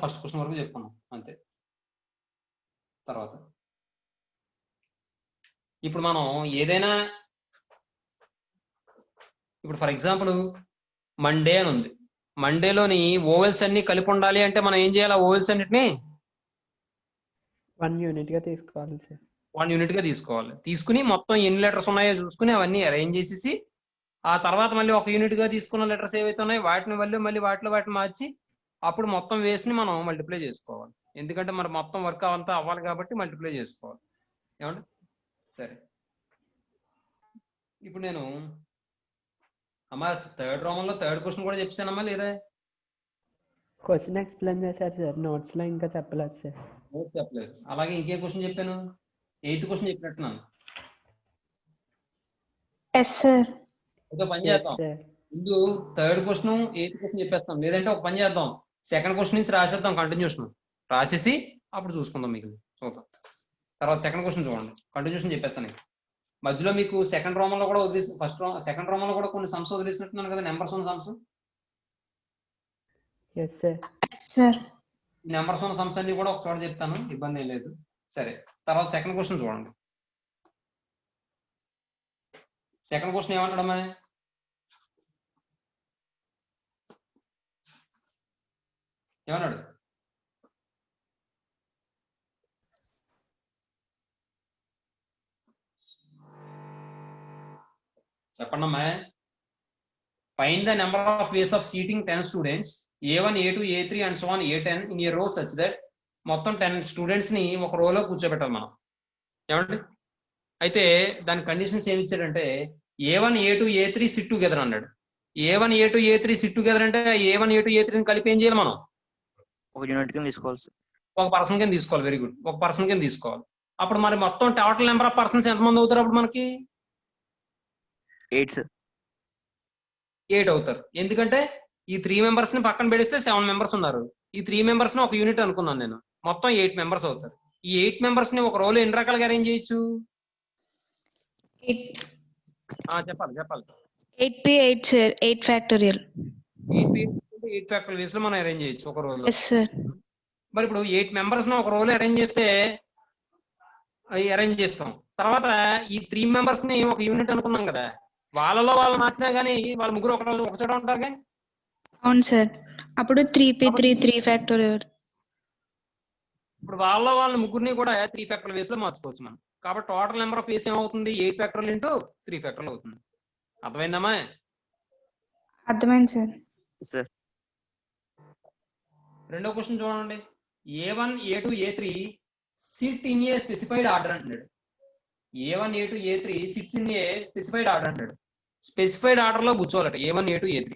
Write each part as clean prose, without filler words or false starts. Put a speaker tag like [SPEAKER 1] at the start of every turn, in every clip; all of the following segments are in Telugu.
[SPEAKER 1] ఫస్ట్ క్వశ్చన్ వరకు చెప్పుకున్నాం అంతే. తర్వాత ఇప్పుడు మనం ఏదైనా ఇప్పుడు ఫర్ ఎగ్జాంపుల్ మండే అని ఉంది. మండేలోని ఓవెల్స్ అన్ని కలిపి ఉండాలి అంటే మనం ఏం చేయాలి? ఓవెల్స్ అన్నిటిని
[SPEAKER 2] 1 యూనిట్ గా తీసుకోవాలి సార్.
[SPEAKER 1] 1 యూనిట్ గా తీసుకోవాలి. తీసుకుని మొత్తం ఎన్ని లెటర్స్ ఉన్నాయో చూసుకుని అవన్నీ అరేంజ్ చేసేసి ఆ తర్వాత మళ్ళీ 1 యూనిట్ గా తీసుకున్న లెటర్స్ ఏవైతే ఉన్నాయో వాటిని మళ్ళీ వాటిని మార్చి అప్పుడు మొత్తం వేసి మనం మల్టిప్లై చేసుకోవాలి. ఎందుకంటే మరి మొత్తం వర్క్ అంతా అవ్వాలి కాబట్టి మల్టిప్లై చేసుకోవాలి. ఏమండి? సరే, ఇప్పుడు నేను అమ్మా థర్డ్ రోమన్ లో థర్డ్ క్వశ్చన్ కూడా చెప్పానమ్మా లేదా?
[SPEAKER 2] క్వశ్చన్ ఎక్స్ప్లెయిన్ చేశారు సార్, నోట్స్ లో ఇంకా చెప్పలేదు సార్.
[SPEAKER 1] చెప్పలేదు. అలాగే ఇంకే క్వశ్చన్ చెప్పాను? 8th question చెప్పినట్టున్నాను. ఒక పని చేద్దాం, ముందు థర్డ్ క్వశ్చన్ 8th క్వశ్చన్ చెప్పేస్తాం. లేదంటే ఒక పని చేద్దాం, సెకండ్ క్వశ్చన్ నుంచి రాసేద్దాం, కంటిన్యూషన్ రాసేసి అప్పుడు చూసుకుందాం. మీకు చూద్దాం. తర్వాత సెకండ్ క్వశ్చన్ చూడండి, కంటిన్యూషన్ చెప్పేస్తాను. మధ్యలో మీకు సెకండ్ రోమన్ లో కూడా వదిలేసి సెకండ్ రోమన్ లో కూడా కొన్ని సమ్స్ వదిలేసినట్టున్నాను కదా, నెంబర్స్ ఉన్న సమ్స్. నెంబర్స్ ఉన్న సమ్స్ అన్ని కూడా ఒక చోట చెప్తాను, ఇబ్బంది ఏం లేదు. సరే, తర్వాత సెకండ్ క్వశ్చన్ చూడండి. సెకండ్ క్వశ్చన్ ఏమంటాడమ్మా? ఏమన్నాడు? చెప్పండమ్మా. Find the number of ways of seating 10 students A1, A2, A3 and so on A10 in a row such that. మొత్తం 10 స్టూడెంట్స్ ని ఒక రోలో కూర్చోబెట్టాలి మనం. ఏమండి? అయితే దాని కండిషన్స్ ఏమి ఇచ్చాడంటే A1, A2, A3 SIT together అన్నాడు. A1, A2, A3 SIT together అంటే A1, A2, A3 కలిపి ఏం చేయాలి? మనం
[SPEAKER 3] ఒక యూనిట్ కింద తీసుకోవాలి,
[SPEAKER 1] ఒక పర్సన్ కింద తీసుకోవాలి. వెరీ గుడ్, ఒక పర్సన్ కింద తీసుకోవాలి. అప్పుడు మరి మొత్తం టోటల్ నెంబర్ ఆఫ్ పర్సన్స్ ఎంతమంది అవుతారు అప్పుడు మనకి? 8 అవుతారు. ఎందుకంటే ఈ 3 మెంబర్స్ ని పక్కన పెడిస్తే 7 మెంబర్స్ ఉన్నారు. ఈ 3 మెంబర్స్ ని ఒక యూనిట్ అనుకున్నాను నేను. మొత్తం 8 మెంబర్స్ అవుతారు. ఈ 8 మెంబర్స్ ని ఒక రోలో ఎన్ని రకాలుగా అరేంజ్ చేయొచ్చు? చెప్పాలి.
[SPEAKER 4] 8 sir, 8 factorial.
[SPEAKER 1] 8 ఫ్యాక్టరియల్ వేస్ లో మనం అరేంజ్ చేయొచ్చు ఒక రోలో. మరి ఇప్పుడు 8 మెంబర్స్ ని ఒక రోలో అరేంజ్ చేస్తే అరేంజ్ చేస్తాం. తర్వాత ఈ 3 మెంబర్స్ ని ఒక యూనిట్ అనుకున్నాం కదా, వాళ్ళలో వాళ్ళు మార్చినా గానీ వాళ్ళ ముగ్గురు ఒక చోట ఉంటారు కానీ.
[SPEAKER 4] అవును సార్, అప్పుడు 3p3 3 ఫ్యాక్టోరియల్.
[SPEAKER 1] ఇప్పుడు వాళ్ళ ముగ్గురిని కూడా 3 ఫ్యాక్టరియల్ వేస్ లో మార్చుకోవచ్చు మనం. కాబట్టి టోటల్ నెంబర్ ఆఫ్ వేస్ ఏమవుతుంది? 8 ఫ్యాక్టరియల్ ఇంటూ 3 ఫ్యాక్టరియల్ అవుతుంది. అర్థమైందమ్మా?
[SPEAKER 4] అర్థమైంది సార్.
[SPEAKER 1] రెండో క్వశ్చన్ చూడండి. A1, A2, A3 SIT in a specified order అంటాడు. A1, A2, A3 sits in a specified order అంటాడు. స్పెసిఫైడ్ ఆర్డర్ లో కూర్చోవాలట A1, A2, A3.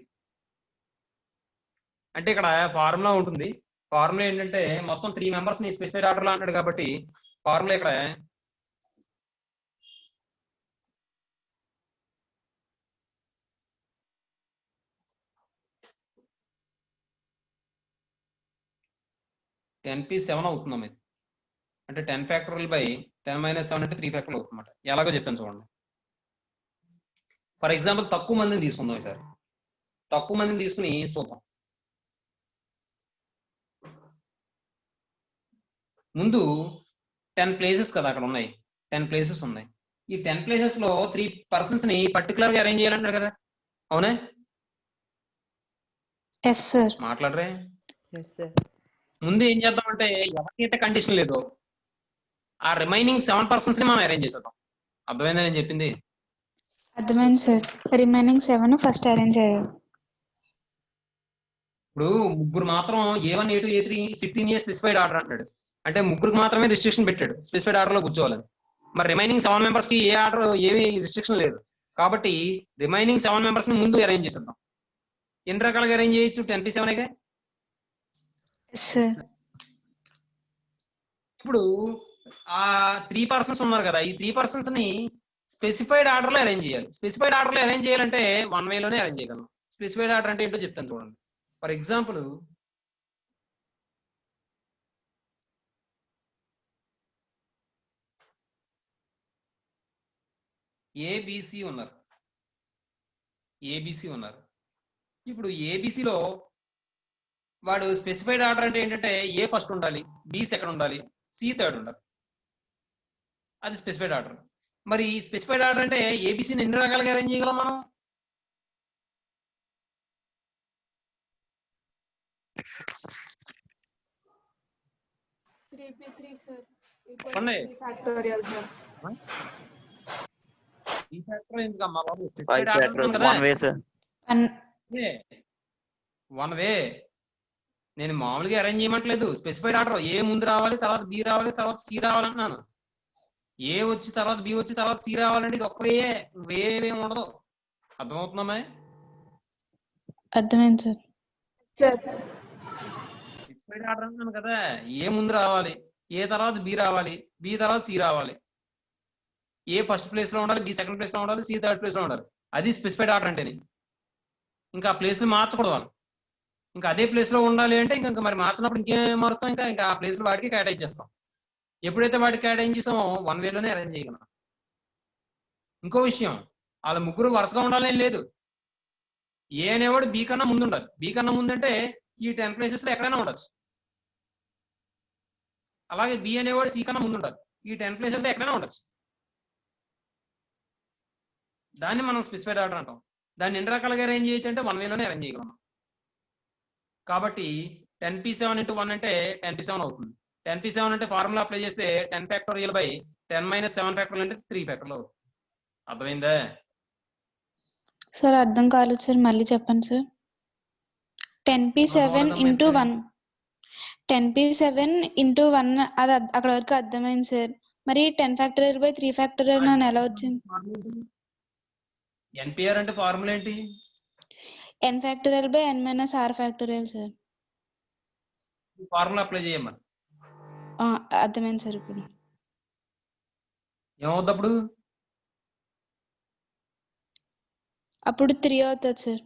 [SPEAKER 1] అంటే ఇక్కడ ఫార్ములా ఉంటుంది. ఫార్ములా ఏంటంటే మొత్తం 3 మెంబర్స్ ని స్పెసిఫైడ్ ఆర్డర్ లో అంటాడు కాబట్టి ఫార్ములా ఇక్కడ (10p7) అవుతుందమ్మా. ఇది అంటే 10 ఫ్యాక్టోరియల్ బై 10 - 7 అంటే 3 ఫ్యాక్టోరియల్ అవుతుందన్నమాట. ఎలాగో చెప్తాను చూడండి. ఫర్ ఎగ్జాంపుల్ తక్కువ మందిని తీసుకుందాం. ఈసారి తక్కువ మందిని తీసుకుని చూద్దాం. ముందు 10 ప్లేసెస్ కదా అక్కడ ఉన్నాయి, 10 ప్లేసెస్ ఉన్నాయి. ఈ 10 ప్లేసెస్ లో 3 పర్సన్స్ ని పర్టికులర్ గా అరేంజ్ చేయాలంటారు కదా, అవునా? మాట్లాడరే. ముందు ఏం చేద్దామంటే ఎవరికైతే కండిషన్ లేదో ఆ రిమైనింగ్ 7 పర్సన్స్ ని మనం అరేంజ్ చేసేద్దాం. అర్థమైందా నేను చెప్పింది?
[SPEAKER 4] అర్థమైంది సార్. రిమైనింగ్ 7 ఫస్ట్ అరేంజ్ చేయాలి.
[SPEAKER 1] ఇప్పుడు ముగ్గురు మాత్రం A1, A2, A3 SIT in a specified order అంటాడు. అంటే ముగ్గురికి మాత్రమే రిస్ట్రిక్షన్ పెట్టాడు, స్పెసిఫైడ్ ఆర్డర్ లో కూర్చోవాలని. మరి రిమైనింగ్ 7 మెంబర్స్ కి ఏ ఆర్డర్ ఏమి రిస్ట్రిక్షన్ లేదు కాబట్టి రిమైనింగ్ 7 మెంబర్స్ ని ముందు అరేంజ్ చేసేద్దాం. ఎన్ని రకాలుగా అరేంజ్ చేయొచ్చు? 10p7. ఇప్పుడు ఆ 3 పర్సన్స్ ఉన్నారు కదా, ఈ 3 పర్సన్స్ ని స్పెసిఫైడ్ ఆర్డర్ లో అరేంజ్ చేయాలి. స్పెసిఫైడ్ ఆర్డర్ లో అరేంజ్ చేయాలంటే 1 వేలోనే అరేంజ్ చేయగలం. స్పెసిఫైడ్ ఆర్డర్ అంటే ఏంటో చెప్తాను చూడండి. ఫర్ ఎగ్జాంపుల్ ఏబిసి ఉన్నారు. ఇప్పుడు ఏబిసిలో వాడు స్పెసిఫైడ్ ఆర్డర్ అంటే ఏంటంటే ఏ ఫస్ట్ ఉండాలి, బి సెకండ్ ఉండాలి, సి థర్డ్ ఉండాలి. అది స్పెసిఫైడ్ ఆర్డర్. మరి స్పెసిఫైడ్ ఆర్డర్ అంటే ఏబిసిని ఎన్ని రకాలుగా అరేంజ్ చేయగలం మనం? చెప్పండి. ఈ ఫ్యాక్టర్ ఎందుకమ్మా బాబు? స్పెసిఫైడ్ ఆర్డర్ ఉంటుంది కదా.
[SPEAKER 3] One way, sir.
[SPEAKER 1] One way. నేను మామూలుగా అరేంజ్ చేయమంటలేదు. స్పెసిఫైడ్ ఆర్డర్ ఏ ముందు రావాలి, తర్వాత బి రావాలి, తర్వాత సి రావాలంటున్నాను. ఏ వచ్చి తర్వాత బి వచ్చి తర్వాత సి రావాలంటే ఇది ఒక్క వే ఏమి ఉండదు. అర్థమవుతుందమ్మా?
[SPEAKER 4] అర్థమైంది సార్.
[SPEAKER 1] స్పెసిఫైడ్ ఆర్డర్ అంటున్నాను కదా, ఏ ముందు రావాలి, ఏ తర్వాత బి రావాలి, బి తర్వాత సి రావాలి. ఏ ఫస్ట్ ప్లేస్ లో ఉండాలి, బి సెకండ్ ప్లేస్ లో ఉండాలి, సి థర్డ్ ప్లేస్ లో ఉండాలి. అది స్పెసిఫైడ్ ఆర్డర్ అంటే. ఇంకా ఆ ప్లేస్ మార్చకూడదు వాళ్ళు. ఇంకా అదే ప్లేస్ లో ఉండాలి అంటే ఇంకా మరి మార్చినప్పుడు ఇంకేం మారుతాం, ఇంకా ఆ ప్లేస్ లో వాటికి కేటాయించేస్తాం. ఎప్పుడైతే వాటికి కేటాయించేసామో వన్ వేలోనే అరేంజ్ చేయగలం. ఇంకో విషయం, వాళ్ళ ముగ్గురు వరుసగా ఉండాలని లేదు. ఏ అనేవాడు బి కన్నా ముందు ఉండాలి. బి కన్నా ముందు అంటే ఈ 10 ప్లేసెస్ లో ఎక్కడైనా ఉండొచ్చు. అలాగే బి అనేవాడు సి కన్నా ముందు ఉండాలి. ఈ 10 ప్లేసెస్ లో ఎక్కడైనా ఉండొచ్చు. దాన్ని మనం స్పెసిఫైడ్ ఆర్డర్ అంటాం. దాన్ని ఎన్ని రకాలుగా అరేంజ్ చేయొచ్చు అంటే వన్ వేలోనే అరేంజ్ చేయగలం. కాబట్టి 10p7 × 1 అంటే 10p7 అవుతుంది. 10p7 అంటే ఫార్ములా అప్లై చేస్తే 10 ఫ్యాక్టోరియల్ బై 10 - 7 ఫ్యాక్టోరియల్ అంటే 3 ఫ్యాక్టోరియల్ అవుతుంది. అర్థమైందా?
[SPEAKER 4] సార్ అర్థం కాలేదు సార్, మళ్ళీ చెప్పండి సార్. 10p7 × 1 10p7 × 1 అది అక్కడ వరకు అర్థమైంది సార్. మరి 10 ఫ్యాక్టోరియల్ బై 3 ఫ్యాక్టోరియల్ అని ఎలా వచ్చింది?
[SPEAKER 1] ఎన్పిఆర్ అంటే ఫార్ములా ఏంటి?
[SPEAKER 4] n factorial by n - r factorial sir.
[SPEAKER 1] Formula apply చేయమని.
[SPEAKER 4] అర్థమైంది సార్. ఇప్పుడు
[SPEAKER 1] ఏమవుద్ది అప్పుడు?
[SPEAKER 4] అప్పుడు 3 అవుతుంది సార్.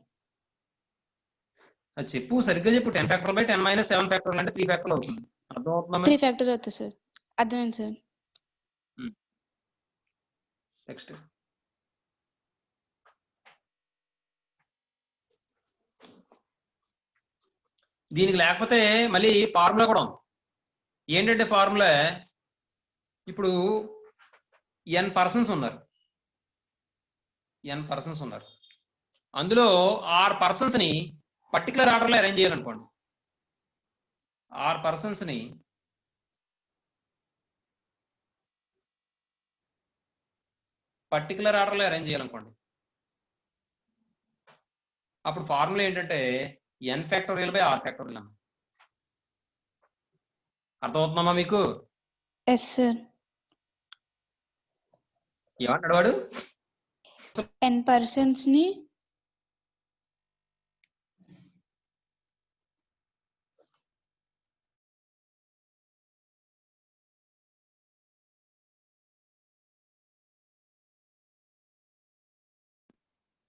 [SPEAKER 1] అది చెప్పు, సరిగ్గా చెప్పు. 10 ఫ్యాక్టోరియల్ బై 10 - 7 ఫ్యాక్టోరియల్ అంటే 3 ఫ్యాక్టోరియల్ అవుతుంది. అర్థమవుతుందా?
[SPEAKER 4] 3 ఫ్యాక్టోరియల్ అవుతుంది సార్. అర్థమైంది సార్.
[SPEAKER 1] నెక్స్ట్ దీనికి లేకపోతే మళ్ళీ ఫార్ములా కూడా ఉంది. ఏంటంటే ఫార్ములా, ఇప్పుడు n పర్సన్స్ ఉన్నారు. అందులో 6 పర్సన్స్ ని పర్టికులర్ ఆర్డర్లో అరేంజ్ చేయాలనుకోండి. 6 పర్సన్స్ ని పర్టికులర్ ఆర్డర్లో అరేంజ్ చేయాలనుకోండి. అప్పుడు ఫార్ములా ఏంటంటే n factorial by r factorial అన్న. అర్థమవుతుందమ్మా మీకు?
[SPEAKER 4] Yes sir.
[SPEAKER 1] ఏమంటాడు వాడు?
[SPEAKER 4] n పర్సన్స్ ని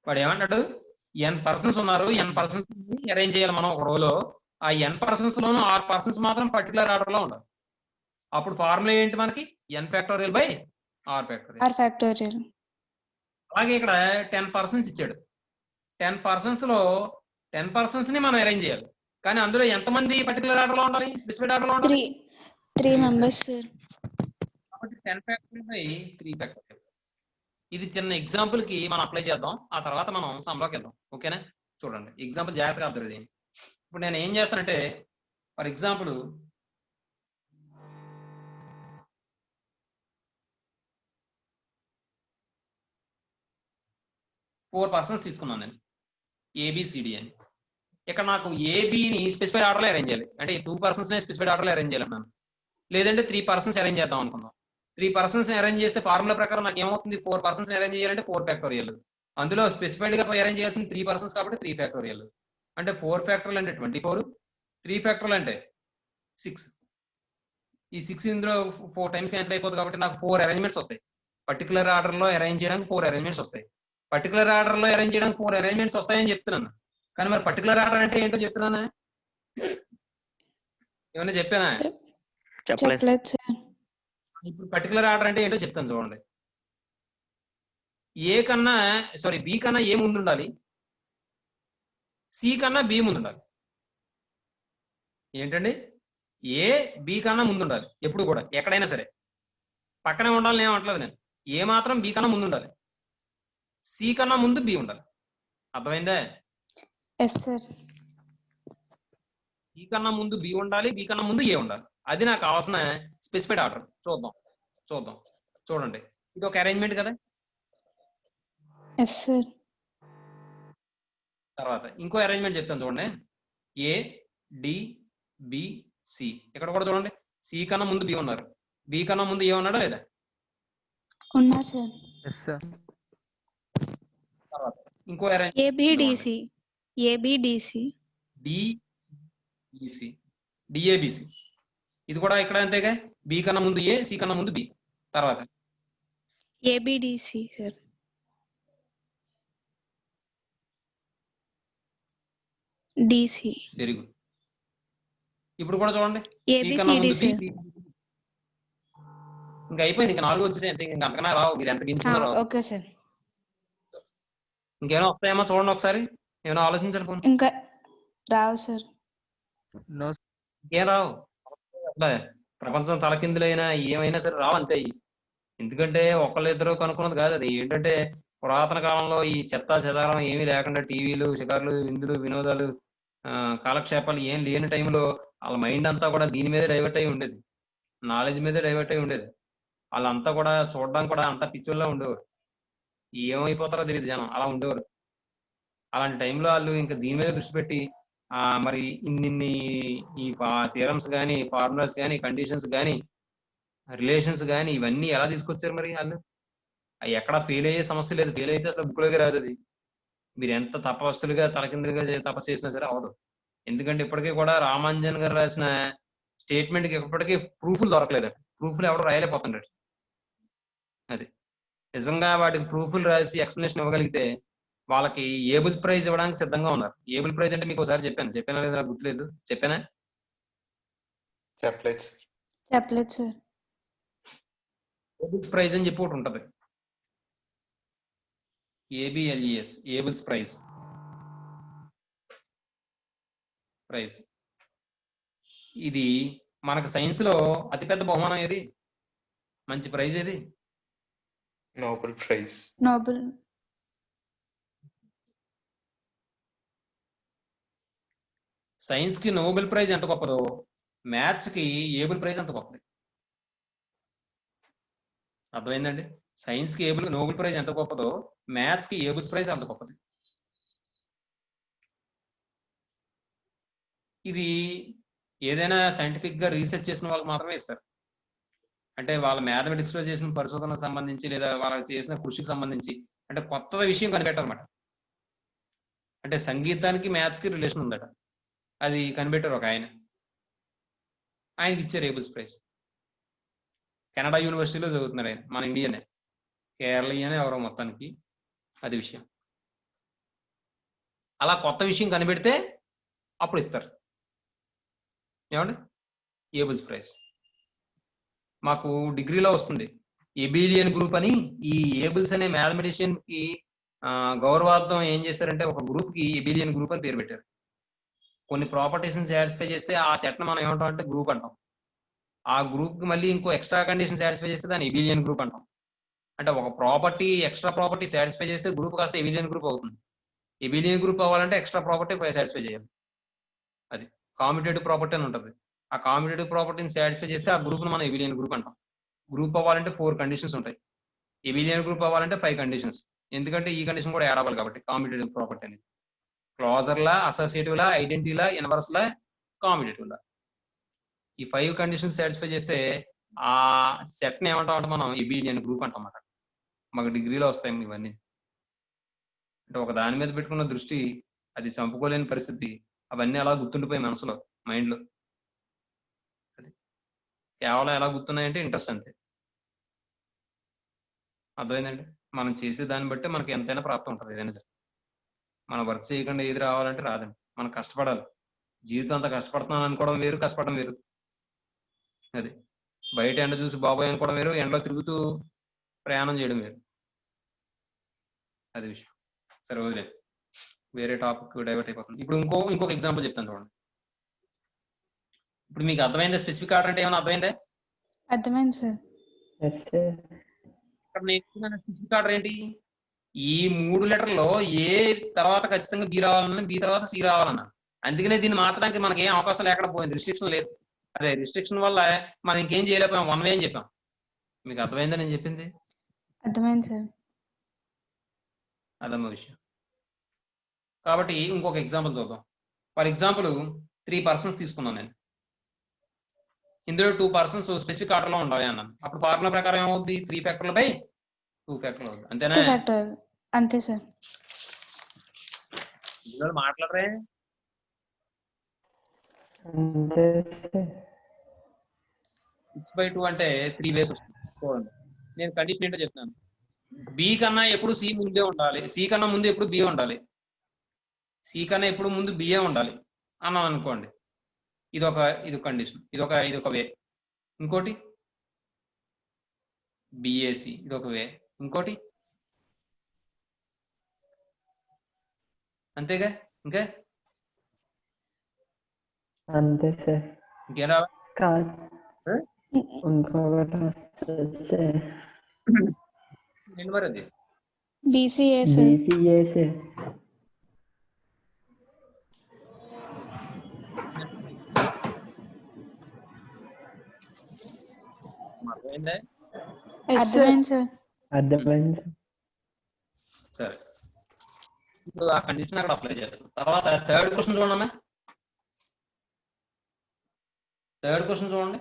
[SPEAKER 1] వాడు ఏమంటాడు? n పర్సన్స్ ఉన్నారు, n పర్సన్స్ అరేంజ్ చేయాలి మనం ఒక రోలో. ఆ n పర్సన్స్ లోను 6 పర్సన్స్ మాత్రం పర్టికులర్ ఆర్డర్ లో ఉండాలి. అప్పుడు ఫార్ములా ఏంటి మనకి? n factorial by r factorial. అలాగే ఇక్కడ 10 పర్సన్స్ ఇచ్చాడు. 10 పర్సన్స్ లో 10 పర్సన్స్ ని మనం అరేంజ్ చేయాలి. కానీ అందులో ఎంతమంది పర్టికులర్ ఆర్డర్ లో ఉండాలి, స్పెసిఫైడ్ ఆర్డర్ లో ఉండాలి?
[SPEAKER 4] 3 మెంబర్స్ సార్.
[SPEAKER 1] కాబట్టి 10 ఫ్యాక్టోరియల్ బై 3 ఫ్యాక్టోరియల్. ఇది చిన్న ఎగ్జాంపుల్ కి మనం అప్లై చేద్దాం. ఆ తర్వాత మనం సమ్లోకి వెళ్దాం. ఓకేనా? చూడండి, ఎగ్జాంపుల్ జాగ్రత్తగా అర్థం చేయండి. ఇప్పుడు నేను ఏం చేస్తానంటే, ఫర్ ఎగ్జాంపుల్ ఫోర్ పర్సన్స్ తీసుకున్నాను నేను, ఏబిసిడి అని. ఇక్కడ నాకు ఏబిని స్పెసిఫైడ్ ఆర్డర్లో అరేంజ్ చేయాలి. అంటే 2 పర్సన్స్ స్పెసిఫైడ్ ఆర్డర్లో అరేంజ్ చేయాలి మనం. లేదంటే 3 పర్సన్స్ అరేంజ్ చేద్దాం అనుకుందాం. 3 పర్సన్స్ అరేంజ్ చేస్తే ఫార్ములా ప్రకారం నాకు ఏమవుతుంది? 4 పర్సన్స్ అరేంజ్ చేయాలంటే 4 ఫ్యాక్టోరియల్. అందులో స్పెసిఫైడ్ గా అరేంజ్ చేయాల్సింది 3 పర్సన్స్ కాబట్టి 3 ఫ్యాక్టోరియల్. అంటే 4 ఫ్యాక్టోరియల్ అంటే 24, 3 ఫ్యాక్టోరియల్ అంటే 6. ఈ 6 ఇందులో 4 టైమ్స్ క్యాన్సిల్ అయిపోతుంది కాబట్టి నాకు 4 అరేంజ్మెంట్స్ వస్తాయి. పర్టికులర్ ఆర్డర్ లో అరేంజ్ చేయడానికి 4 అరేంజ్మెంట్స్ వస్తాయి. పర్టికులర్ ఆర్డర్ లో అరేంజ్ చేయడానికి 4 అరేంజ్మెంట్స్ వస్తాయని చెప్తున్నాను. కానీ మరి పర్టికులర్ ఆర్డర్ అంటే ఏంటో చెప్తున్నానా? ఏమన్నా చెప్పానా?
[SPEAKER 3] చెప్పలేదు సార్.
[SPEAKER 1] ఇప్పుడు పర్టికులర్ ఆర్డర్ అంటే ఏంటో చెప్తాను చూడండి. బి కన్నా ఏ ముందు ఉండాలి, సి కన్నా బి ముందు ఉండాలి. ఏంటండి? ఏ బి కన్నా ముందు ఉండాలి ఎప్పుడు కూడా, ఎక్కడైనా సరే. పక్కనే ఉండాలని ఏమంటలేదు నేను. ఏ మాత్రం బి కన్నా ముందు ఉండాలి, సి కన్నా ముందు బి ఉండాలి. అర్థమైందే?
[SPEAKER 4] Yes sir.
[SPEAKER 1] బి కన్నా ముందు బి ఉండాలి, బి కన్నా ముందు ఏ ఉండాలి. అది నాకు కావాల్సిన స్పెసిఫైడ్ ఆర్డర్. చూద్దాం. చూడండి, ఇది ఒక అరేంజ్మెంట్ కదా.
[SPEAKER 4] Yes sir.
[SPEAKER 1] తర్వాత ఇంకో అరేంజ్మెంట్ చెప్తాను చూడండి. A D B C. ఇక్కడ కూడా చూడండి, సి కన్నా ముందు బి ఉన్నారు, బి కన్నా ముందు ఏ ఉన్నాడా లేదా?
[SPEAKER 4] ఉన్నారు సార్.
[SPEAKER 2] Yes sir.
[SPEAKER 1] తర్వాత ఇంకో arrangement
[SPEAKER 4] ABDC. ABDC.
[SPEAKER 1] DBC, DABC. ఇది కూడా ఇక్కడ అంతేగా, బి కన్నా ముందు ఏ, సి కన్నా ముందు బి. తర్వాత
[SPEAKER 4] ABDC sir. DC.
[SPEAKER 1] Very good. ఇప్పుడు కూడా చూడండి, సి
[SPEAKER 4] ABCD
[SPEAKER 1] కన్నా ముందు బి,
[SPEAKER 4] సార్.
[SPEAKER 1] ఇంకా అయిపోయింది. ఇంకా 4 వచ్చేసాయి అంతే. ఇంకా అంతకన్నా రావు, మీరు ఎంత గించుకున్నారో.
[SPEAKER 4] Okay sir.
[SPEAKER 1] ఇంకేమైనా వస్తాయేమో చూడండి ఒకసారి, ఏమైనా ఆలోచించండి పోనీ.
[SPEAKER 4] ఇంకా రావు సార్.
[SPEAKER 2] నో.
[SPEAKER 1] ఇంకేం రావు. అట్లా ప్రపంచం తలకిందులైనా ఏమైనా సరే రావు అంతే. ఎందుకంటే ఒకళ్ళిద్దరు కనుక్కున్నది కాదు అది. ఏంటంటే పురాతన కాలంలో ఈ చెత్త చెదారం ఏమీ లేకుండా టీవీలు, షికార్లు, విందులు, వినోదాలు, కాలక్షేపాలు ఏం లేని టైంలో వాళ్ళ మైండ్ అంతా కూడా దీని మీదే డైవర్ట్ అయి ఉండేది, నాలెడ్జ్ మీదే డైవర్ట్ అయి ఉండేది. వాళ్ళంతా కూడా చూడడానికి కూడా అంత పిచ్చోళ్ళ ఉండేవారు. ఏమైపోతారో తెలియదు జనం, అలా ఉండేవారు. అలాంటి టైంలో వాళ్ళు ఇంకా దీని మీద దృష్టి పెట్టి మరి ఇన్ని ఈ థియరమ్స్ కానీ, ఫార్ములాస్ కానీ, కండిషన్స్ కానీ, రిలేషన్స్ కానీ ఇవన్నీ ఎలా తీసుకొచ్చారు మరి వాళ్ళు? అవి ఎక్కడా ఫెయిల్ అయ్యే సమస్య లేదు. ఫెయిల్ అయితే అసలు బుక్లోకి రాదు అది. మీరు ఎంత తపస్సులుగా తలకిందులుగా తపస్సు చేసినా సరే అవదు. ఎందుకంటే ఇప్పటికీ కూడా రామాంజన్ గారు రాసిన స్టేట్మెంట్కి ఇప్పటికీ ప్రూఫ్లు దొరకలేదు. ప్రూఫ్లు ఎవరు రాయలేకపోతున్నారు. అది నిజంగా వాటికి ప్రూఫ్లు రాసి ఎక్స్ప్లెనేషన్ ఇవ్వగలిగితే వాళ్ళకి ఏబుల్ ప్రైజ్ ఇవ్వడానికి సిద్ధంగా ఉన్నారు. ఏబుల్ ప్రైజ్ అంటే మీకు ఒకసారి చెప్పానా లేదా నాకు గుర్తులేదు. చెప్పానా?
[SPEAKER 4] చెప్పలేదు సార్.
[SPEAKER 1] ఏబుల్స్ ప్రైజ్ అని చెప్పి ఒకటి ఉంటుంది. ఏబిఎల్ఈఎస్, ఏబుల్స్ ప్రైజ్. ఇది మనకు సైన్స్ లో అతిపెద్ద బహుమానం ఏది? మంచి ప్రైజ్ ఏది?
[SPEAKER 5] Nobel prize.
[SPEAKER 4] నోబెల్.
[SPEAKER 1] సైన్స్ కి నోబెల్ ప్రైజ్ ఎంత గొప్పదో, మ్యాథ్స్ కి ఏబుల్ ప్రైజ్ ఎంత గొప్పది. అర్థమైందండి? సైన్స్ కి నోబెల్ ప్రైజ్ ఎంత గొప్పదో, మ్యాథ్స్ కి ఏబుల్స్ ప్రైజ్ అంత గొప్పది. ఇది ఏదైనా సైంటిఫిక్ గా రీసెర్చ్ చేసిన వాళ్ళకి మాత్రమే ఇస్తారు. అంటే వాళ్ళ మ్యాథమెటిక్స్ లో చేసిన పరిశోధనకు సంబంధించి లేదా వాళ్ళకి చేసిన కృషికి సంబంధించి అంటే కొత్త విషయం కనిపెట్టారన్నమాట. అంటే సంగీతానికి మ్యాథ్స్ కి రిలేషన్ ఉందట, అది కనిపెట్టారు ఒక ఆయనకి ఇచ్చారు ఏబుల్స్ ప్రైజ్. కెనడా యూనివర్సిటీలో చదువుతున్నారు ఆయన, మన ఇండియనే, కేరళీయనే ఎవరో మొత్తానికి. అది విషయం. అలా కొత్త విషయం కనిపెడితే అప్పుడు ఇస్తారు. ఏమండి? ఏబుల్స్ ప్రైజ్ మాకు డిగ్రీలో వస్తుంది. ఎబిలియన్ గ్రూప్ అని ఈ ఏబుల్స్ అనే మ్యాథమెటిషియన్ కి గౌరవార్థం ఏం చేస్తారంటే ఒక గ్రూప్ కి ఎబిలియన్ గ్రూప్ అని పేరు పెట్టారు. కొన్ని ప్రాపర్టీస్ సాటిస్ఫై చేస్తే ఆ సెట్ మనం ఏమంటాం అంటే గ్రూప్ అంటాం. ఆ గ్రూప్ కి మళ్ళీ ఇంకో ఎక్స్ట్రా కండిషన్ సాటిస్ఫై చేస్తే దాన్ని ఎబిలియన్ గ్రూప్ అంటాం. అంటే ఒక ప్రాపర్టీ ఎక్స్ట్రా ప్రాపర్టీ సాటిస్ఫై చేస్తే గ్రూప్ కాస్త ఎబిలియన్ గ్రూప్ అవుతుంది. ఎబిలియన్ గ్రూప్ అవ్వాలంటే ఎక్స్ట్రా ప్రాపర్టీ సాటిస్ఫై చేయాలి. అది కామ్యుటేటివ్ ప్రాపర్టీ అని ఉంటుంది. ఆ కామ్యుటేటివ్ ప్రాపర్టీని సాటిస్ఫై చేస్తే ఆ గ్రూప్ ను మనం ఎబిలియన్ గ్రూప్ అంటాం. గ్రూప్ అవ్వాలంటే 4 కండిషన్స్ ఉంటాయి. ఎబిలియన్ గ్రూప్ అవ్వాలంటే 5 కండిషన్స్. ఎందుకంటే ఈ కండిషన్ కూడా యాడ్ అవ్వాలి కాబట్టి. కామ్యుటేటివ్ ప్రాపర్టీ అనేది closure law, associative law, identity law, inverse law, commutative law, ఈ 5 కండిషన్స్ సాటిస్ఫై చేస్తే ఆ సెట్ ని ఏమంటాం అంటే మనం ఎబిలియన్ గ్రూప్ అంటాం అన్నమాట. మాకు డిగ్రీలో వస్తాయి ఇవన్నీ. అంటే ఒక దాని మీద పెట్టుకున్న దృష్టి అది చంపుకోలేని పరిస్థితి. అవన్నీ అలా గుర్తుండిపోయి మనసులో, మైండ్ లో. అది కేవలం ఎలా గుర్తున్నాయంటే ఇంట్రెస్ట్ అంతే. అర్థమైందండి? మనం చేసే దాన్ని బట్టి మనకి ఎంతైనా ప్రాప్తం ఉంటుంది. ఏదైనా సరే మన వర్క్ చేయకుండా ఏది రావాలంటే రాదండి. మనం కష్టపడాలి. జీవితం అంతా కష్టపడుతున్నాను అనుకోవడం వేరు, కష్టపడడం వేరు. అది బయట ఎండ చూసి బాబాయ్ అనుకోవడం వేరు, ఎండలో తిరుగుతూ ప్రయాణం చేయడం వేరు. అది విషయం. సరే వదిలే, వేరే టాపిక్ డైవర్ట్ అయిపోతుంది. ఇప్పుడు ఇంకొక ఎగ్జాంపుల్ చెప్తాను చూడండి. ఇప్పుడు మీకు అర్థమైందా స్పెసిఫిక్ ఆర్డర్ అంటే ఏమైనా అర్థమైందా?
[SPEAKER 4] అర్థమైంది సార్.
[SPEAKER 2] Yes sir.
[SPEAKER 1] ఇక్కడ నేను స్పెసిఫిక్ ఆర్డర్ ఏంటి? ఈ 3 లెటర్లో ఏ తర్వాత ఖచ్చితంగా బి రావాలన్నా, బి తర్వాత సి రావాలన్నా. అందుకనే దీన్ని మార్చడానికి మనకి ఏం అవకాశం లేకుండా పోయింది, రిస్ట్రిక్షన్ లేదు. అదే రిస్ట్రిక్షన్ వల్ల మనం ఇంకేం చేయలేకపోయాం, 1 వే అని చెప్పాం. మీకు అర్థమైందా నేను చెప్పింది?
[SPEAKER 4] అర్థమైంది సార్.
[SPEAKER 1] అదమ్మ విషయం. కాబట్టి ఇంకొక ఎగ్జాంపుల్ చూద్దాం. ఫర్ ఎగ్జాంపుల్ 3 పర్సన్స్ తీసుకున్నాను నేను. ఇందులో 2 పర్సన్స్ స్పెసిఫిక్ ఆర్డర్లో ఉండాలి అన్నాను. అప్పుడు ఫార్ములా ప్రకారం ఏమవుద్ది? 3 ఫ్యాక్టర్లు బై 2 ఫ్యాక్టర్లు అవుతుంది. అంతేనా?
[SPEAKER 4] 2 ఫ్యాక్టర్ అంతే సార్.
[SPEAKER 1] ఇందులో మాట్లాడరే?
[SPEAKER 2] అంతే సార్.
[SPEAKER 1] 6/2 అంటే 3 వేస్ వస్తుంది. చూడండి, నేను కండిషన్ ఏంటో చెప్తున్నాను. బి కన్నా ఎప్పుడు సి ముందే ఉండాలి, సి కన్నా ముందు ఎప్పుడు బి ఉండాలి, సి కన్నా ఎప్పుడు ముందు బిఏ ఉండాలి అన్నాం అనుకోండి. ఇది కండిషన్, ఇదొక వే. ఇంకోటి బిఏసి, ఇదొక వే. ఇంకోటి అంతేగా? ఇంకా
[SPEAKER 2] అంతే సార్.
[SPEAKER 1] ఇంకేం రావాలి?
[SPEAKER 2] కాదు, ఇంకొకటి వస్తుంది సార్.
[SPEAKER 1] ఏంటి మరి అది?
[SPEAKER 4] BCA sir.
[SPEAKER 2] BCA sir.
[SPEAKER 1] అర్థమైందా?
[SPEAKER 4] అర్థమైంది సార్.
[SPEAKER 2] అర్థమైంది సార్.
[SPEAKER 1] సరే, ఇప్పుడు ఆ కండిషన్ అక్కడ అప్లై చేస్తాం. తర్వాత థర్డ్ క్వశ్చన్ చూడండి. థర్డ్ క్వశ్చన్ చూడండి.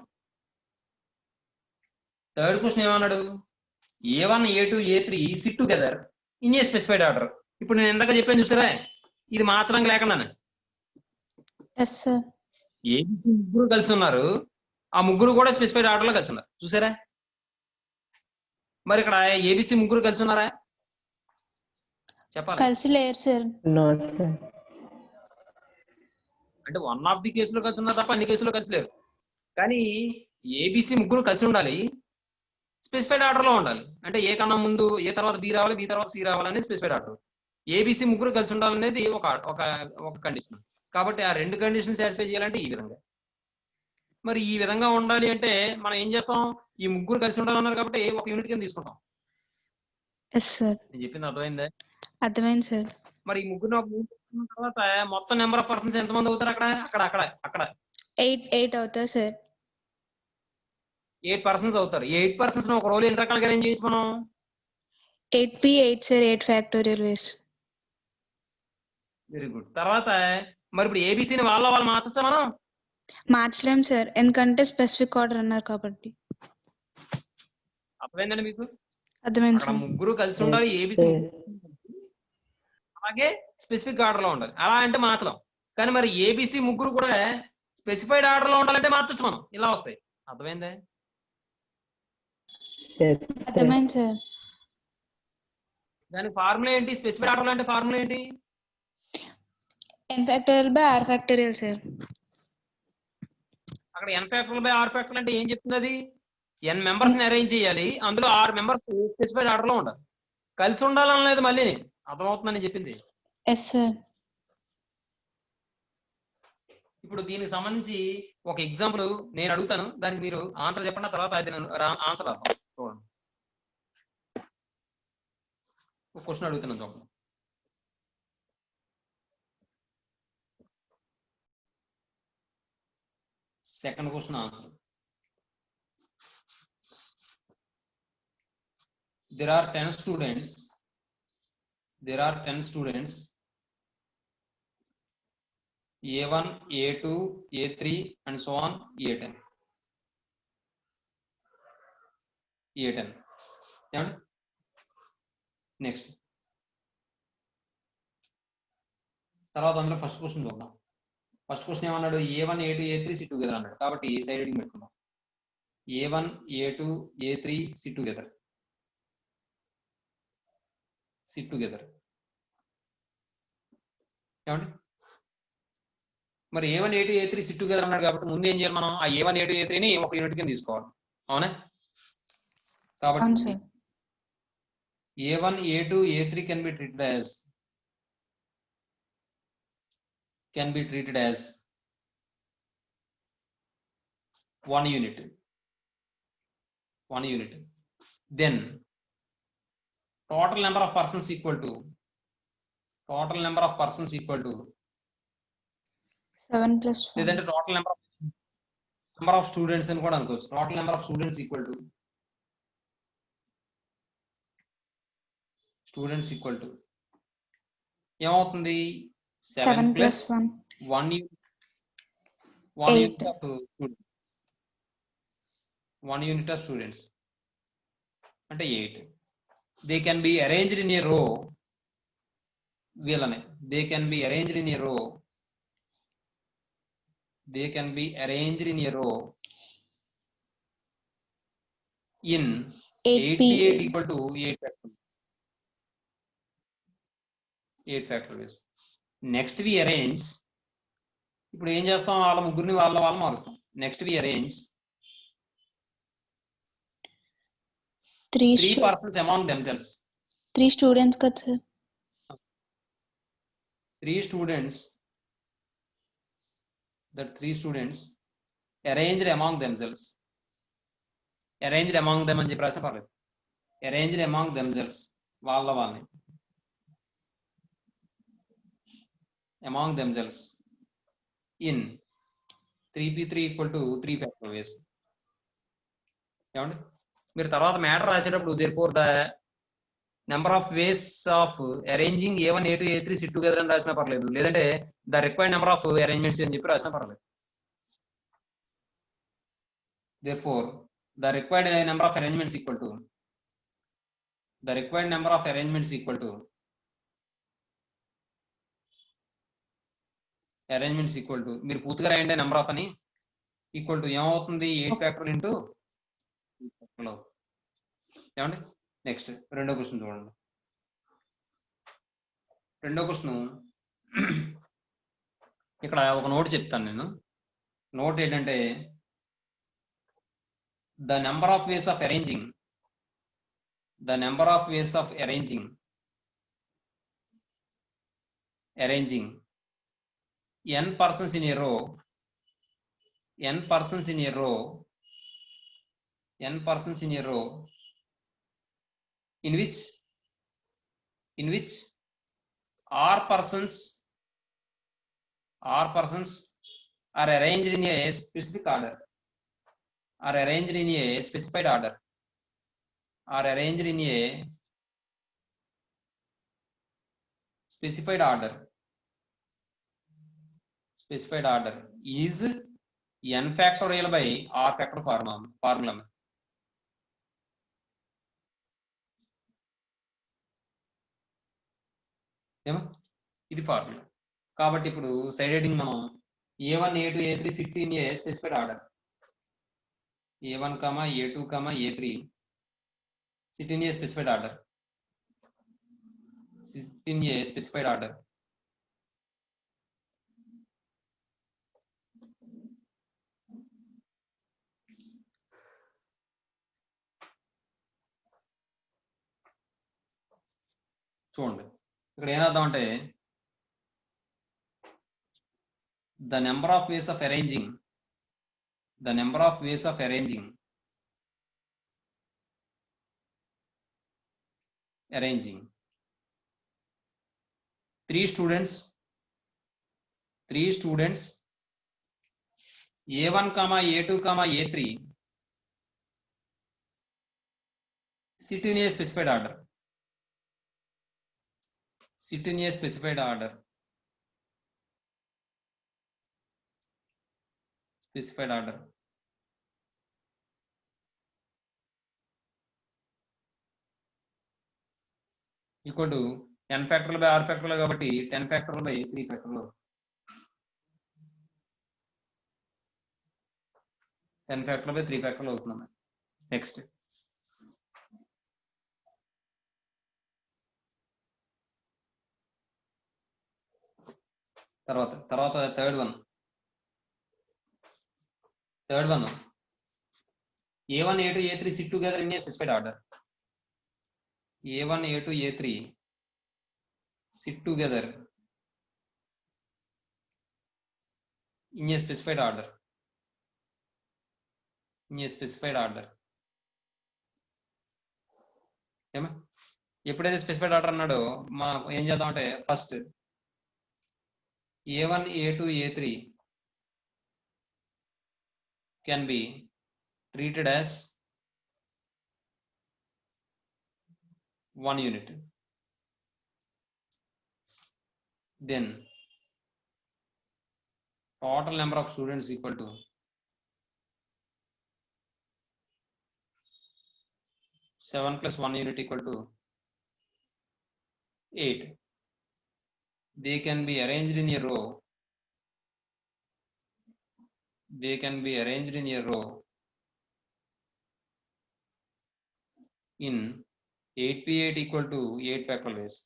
[SPEAKER 1] థర్డ్ క్వశ్చన్ ఏమన్నాడు? A1, A2, A3 SIT together in a specified order. ఇప్పుడు నేను ఎందాక చెప్పాను చూసారా, ఇది మార్చడం లేకుండా
[SPEAKER 4] ఎస్ సార్.
[SPEAKER 1] ఏబిసి ముగ్గురు కలిసి ఉన్నారు, ఆ ముగ్గురు కూడా స్పెసిఫైడ్ ఆర్డర్ లో కలిసి ఉన్నారు. చూసారా? మరి ఇక్కడ ఏబిసి ముగ్గురు కలిసి ఉన్నారా? చెప్పాలి.
[SPEAKER 4] కలిసి లేరు సార్.
[SPEAKER 2] No sir.
[SPEAKER 1] అంటే 1 ఆఫ్ ది కేసులో కలిసి ఉన్నారు తప్ప అన్ని కేసులో కలిసి లేరు. కానీ ఏబిసి ముగ్గురు కలిసి ఉండాలి, స్పెసిఫైడ్ ఆర్డర్ లో ఉండాలి. అంటే ఏ కన్నా ముందు ఏ తర్వాత బి రావాలి, బి తర్వాత సి రావాలనేది స్పెసిఫైడ్ ఆర్డర్. ఏబిసి ముగ్గురు కలిసి ఉండాలనేది ఒక కండిషన్. కాబట్టి ఆ 2 కండిషన్ సాటిస్ఫై చేయాలంటే ఈ విధంగా. మరి ఈ విధంగా ఉండాలి అంటే మనం ఏం చేస్తాం? ఈ ముగ్గురు కలిసి ఉండాలన్నారు కాబట్టి ఒక యూనిట్ కింద తీసుకుంటాం.
[SPEAKER 4] Yes sir.
[SPEAKER 1] నేను చెప్పింది అర్థమైందా?
[SPEAKER 4] అర్థమైంది సార్.
[SPEAKER 1] మరి ఈ ముగ్గురు ఒక యూనిట్ తీసుకున్న తర్వాత మొత్తం నెంబర్ ఆఫ్ పర్సన్స్ ఎంతమంది అవుతారు? అక్కడ
[SPEAKER 4] 8 అవుతారు సార్.
[SPEAKER 1] 8 పర్సన్స్ అవుతారు. 8 పర్సన్స్ ఒక రోల్ ఎన్ని రకాలుగా అరేంజ్ చేయొచ్చు మనం?
[SPEAKER 4] 8p8 సార్, 8 ఫ్యాక్టోరియల్ వేస్.
[SPEAKER 1] Very good. తర్వాత మరి ఇప్పుడు ఏబిసిని వాళ్ళు మార్చొచ్చా మనం?
[SPEAKER 4] మార్చలేం సార్, ఎందుకంటే స్పెసిఫిక్ ఆర్డర్ అన్నారు కాబట్టి.
[SPEAKER 1] అర్థమైందండి మీకు?
[SPEAKER 4] అర్థమైంది
[SPEAKER 1] అక్కడ
[SPEAKER 4] సార్.
[SPEAKER 1] ముగ్గురు కలిసి ఉండాలి, ఏబిసి అలాగే స్పెసిఫిక్ ఆర్డర్ లో ఉండాలి. అలా అంటే మార్చలేం. కానీ మరి ఏబిసి ముగ్గురు కూడా స్పెసిఫైడ్ ఆర్డర్ లో ఉండాలంటే మార్చొచ్చు మనం. ఇలా వస్తాయి. అర్థమైందా?
[SPEAKER 4] అర్థమైంది సార్.
[SPEAKER 1] దానికి ఫార్ములా ఏంటి? స్పెసిఫైడ్ ఆర్డర్ లో అంటే ఫార్ములా ఏంటి?
[SPEAKER 4] n factorial by r factorial sir.
[SPEAKER 1] అక్కడ n factorial by r factorial అంటే ఏం చెప్తున్నది? n మెంబర్స్ ని అరేంజ్ చేయాలి, అందులో 6 మెంబర్స్ స్పెసిఫైడ్ ఆర్డర్ లో ఉండాలి. కలిసి ఉండాలనలేదు మళ్ళీ. అర్థమవుతుందని చెప్పింది.
[SPEAKER 4] Yes sir.
[SPEAKER 1] ఇప్పుడు దీనికి సంబంధించి ఒక ఎగ్జాంపుల్ నేను అడుగుతాను, దానికి మీరు ఆన్సర్ చెప్పండి. తర్వాత అది ఆన్సర్ రాద్దాం. చూడండి, ఒక క్వశ్చన్ అడుగుతున్నాను చూడండి. Second question answer. There are 10 students. A1, A2, A3 and so on A10. Next తర్వాత అందులో ఫస్ట్ క్వశ్చన్ చూద్దాం. ఫస్ట్ క్వశ్చన్ ఏమన్నాడు? A1, A2, A3 SIT together అన్నాడు. కాబట్టి సైడ్ హెడింగ్ పెట్టుకుందాం. A1, A2, A3 SIT together. ఏమండి? మరి A1, A2, A3 SIT together అన్నాడు కాబట్టి ముందు ఏం చేయాలి మనం? ఆ A1, A2, A3ని ఒక యూనిట్ కింద తీసుకోవాలి. అవునా? కాబట్టి A1, A2, A3 can be treated as 1 unit. Then total number of persons equal to
[SPEAKER 4] 7 plus 1.
[SPEAKER 1] లేదంటే టోటల్ నెంబర్ ఆఫ్ స్టూడెంట్స్ అని కూడా అనుకోవచ్చు. Total number of students equal to ఏమవుతుంది? 7
[SPEAKER 4] plus
[SPEAKER 1] plus
[SPEAKER 4] 1.
[SPEAKER 1] 1
[SPEAKER 4] Eight.
[SPEAKER 1] unit of students అంటే 8. They can be arranged in a row. వీళ్ళనే they can be arranged in a row in 8p8 equal to 8 factorials. Next we arrange. ఇప్పుడు ఏం చేస్తాం? వాళ్ళ ముగ్గురిని వాళ్ళ మారుస్తాం. Next we arrange 3 persons among themselves.
[SPEAKER 4] 3 students కదా sir?
[SPEAKER 1] 3 students arranged among themselves. Arranged among them అని చెప్పి రాసిన పర్లేదు. Arranged among themselves. వాళ్ళని among themselves in 3p3 equal to 3 factorials. ఏమండి? మీరు తర్వాత మ్యాటర్ రాసేటప్పుడు therefore the number of ways of arranging a1 a2 a3 sit together అని రాసినా పర్లేదు, లేదంటే the required number of arrangements అని చెప్పి రాసినా పర్లేదు. Therefore the required number of arrangements equal to మీరు పూర్తిగా రాయండి నెంబర్ ఆఫ్ అని ఈక్వల్ టు ఏమవుతుంది? 8 ఫ్యాక్టర్ ఇంటూ ఏమండి? నెక్స్ట్ రెండో క్వశ్చన్ చూడండి. రెండో క్వశ్చన్ ఇక్కడ ఒక నోట్ చెప్తాను నేను. నోట్ ఏంటంటే the number of ways of arranging n persons in a row in which r persons are arranged in a specific order. Are arranged in a specified order is n factorial by r factor formula. ఏమో ఇది ఫార్ములా. కాబట్టి ఇప్పుడు సైడ్ హెడింగ్ మనం a1 a2 a3 sit in a specified order. a1, a2, a3 sit in a specified order. చూడండి ఇక్కడ ఏమర్థం అంటే the number of ways of arranging 3 students a1, a2, a3 sit in a specified order. Equal to n factorial by r factorial కాబట్టి 10 factorial by 3 factorial. 10 factorial by 3 factorial అవుతుంది. నెక్స్ట్ తర్వాత third one a1 a2 a3 sit together in a specified order. a1 a2 a3 sit together in a specified order. in a specified order. ఏమా ఎప్పుడైతే స్పెసిఫైడ్ ఆర్డర్ అన్నాడో మనం ఏం చేద్దాం అంటే first A1 A2 A3 can be treated as one unit. Then total number of students equal to 7 plus 1 unit equal to 8. They can be arranged in a row. They can be arranged in a row in 8p8 equal to 8 factorial ways.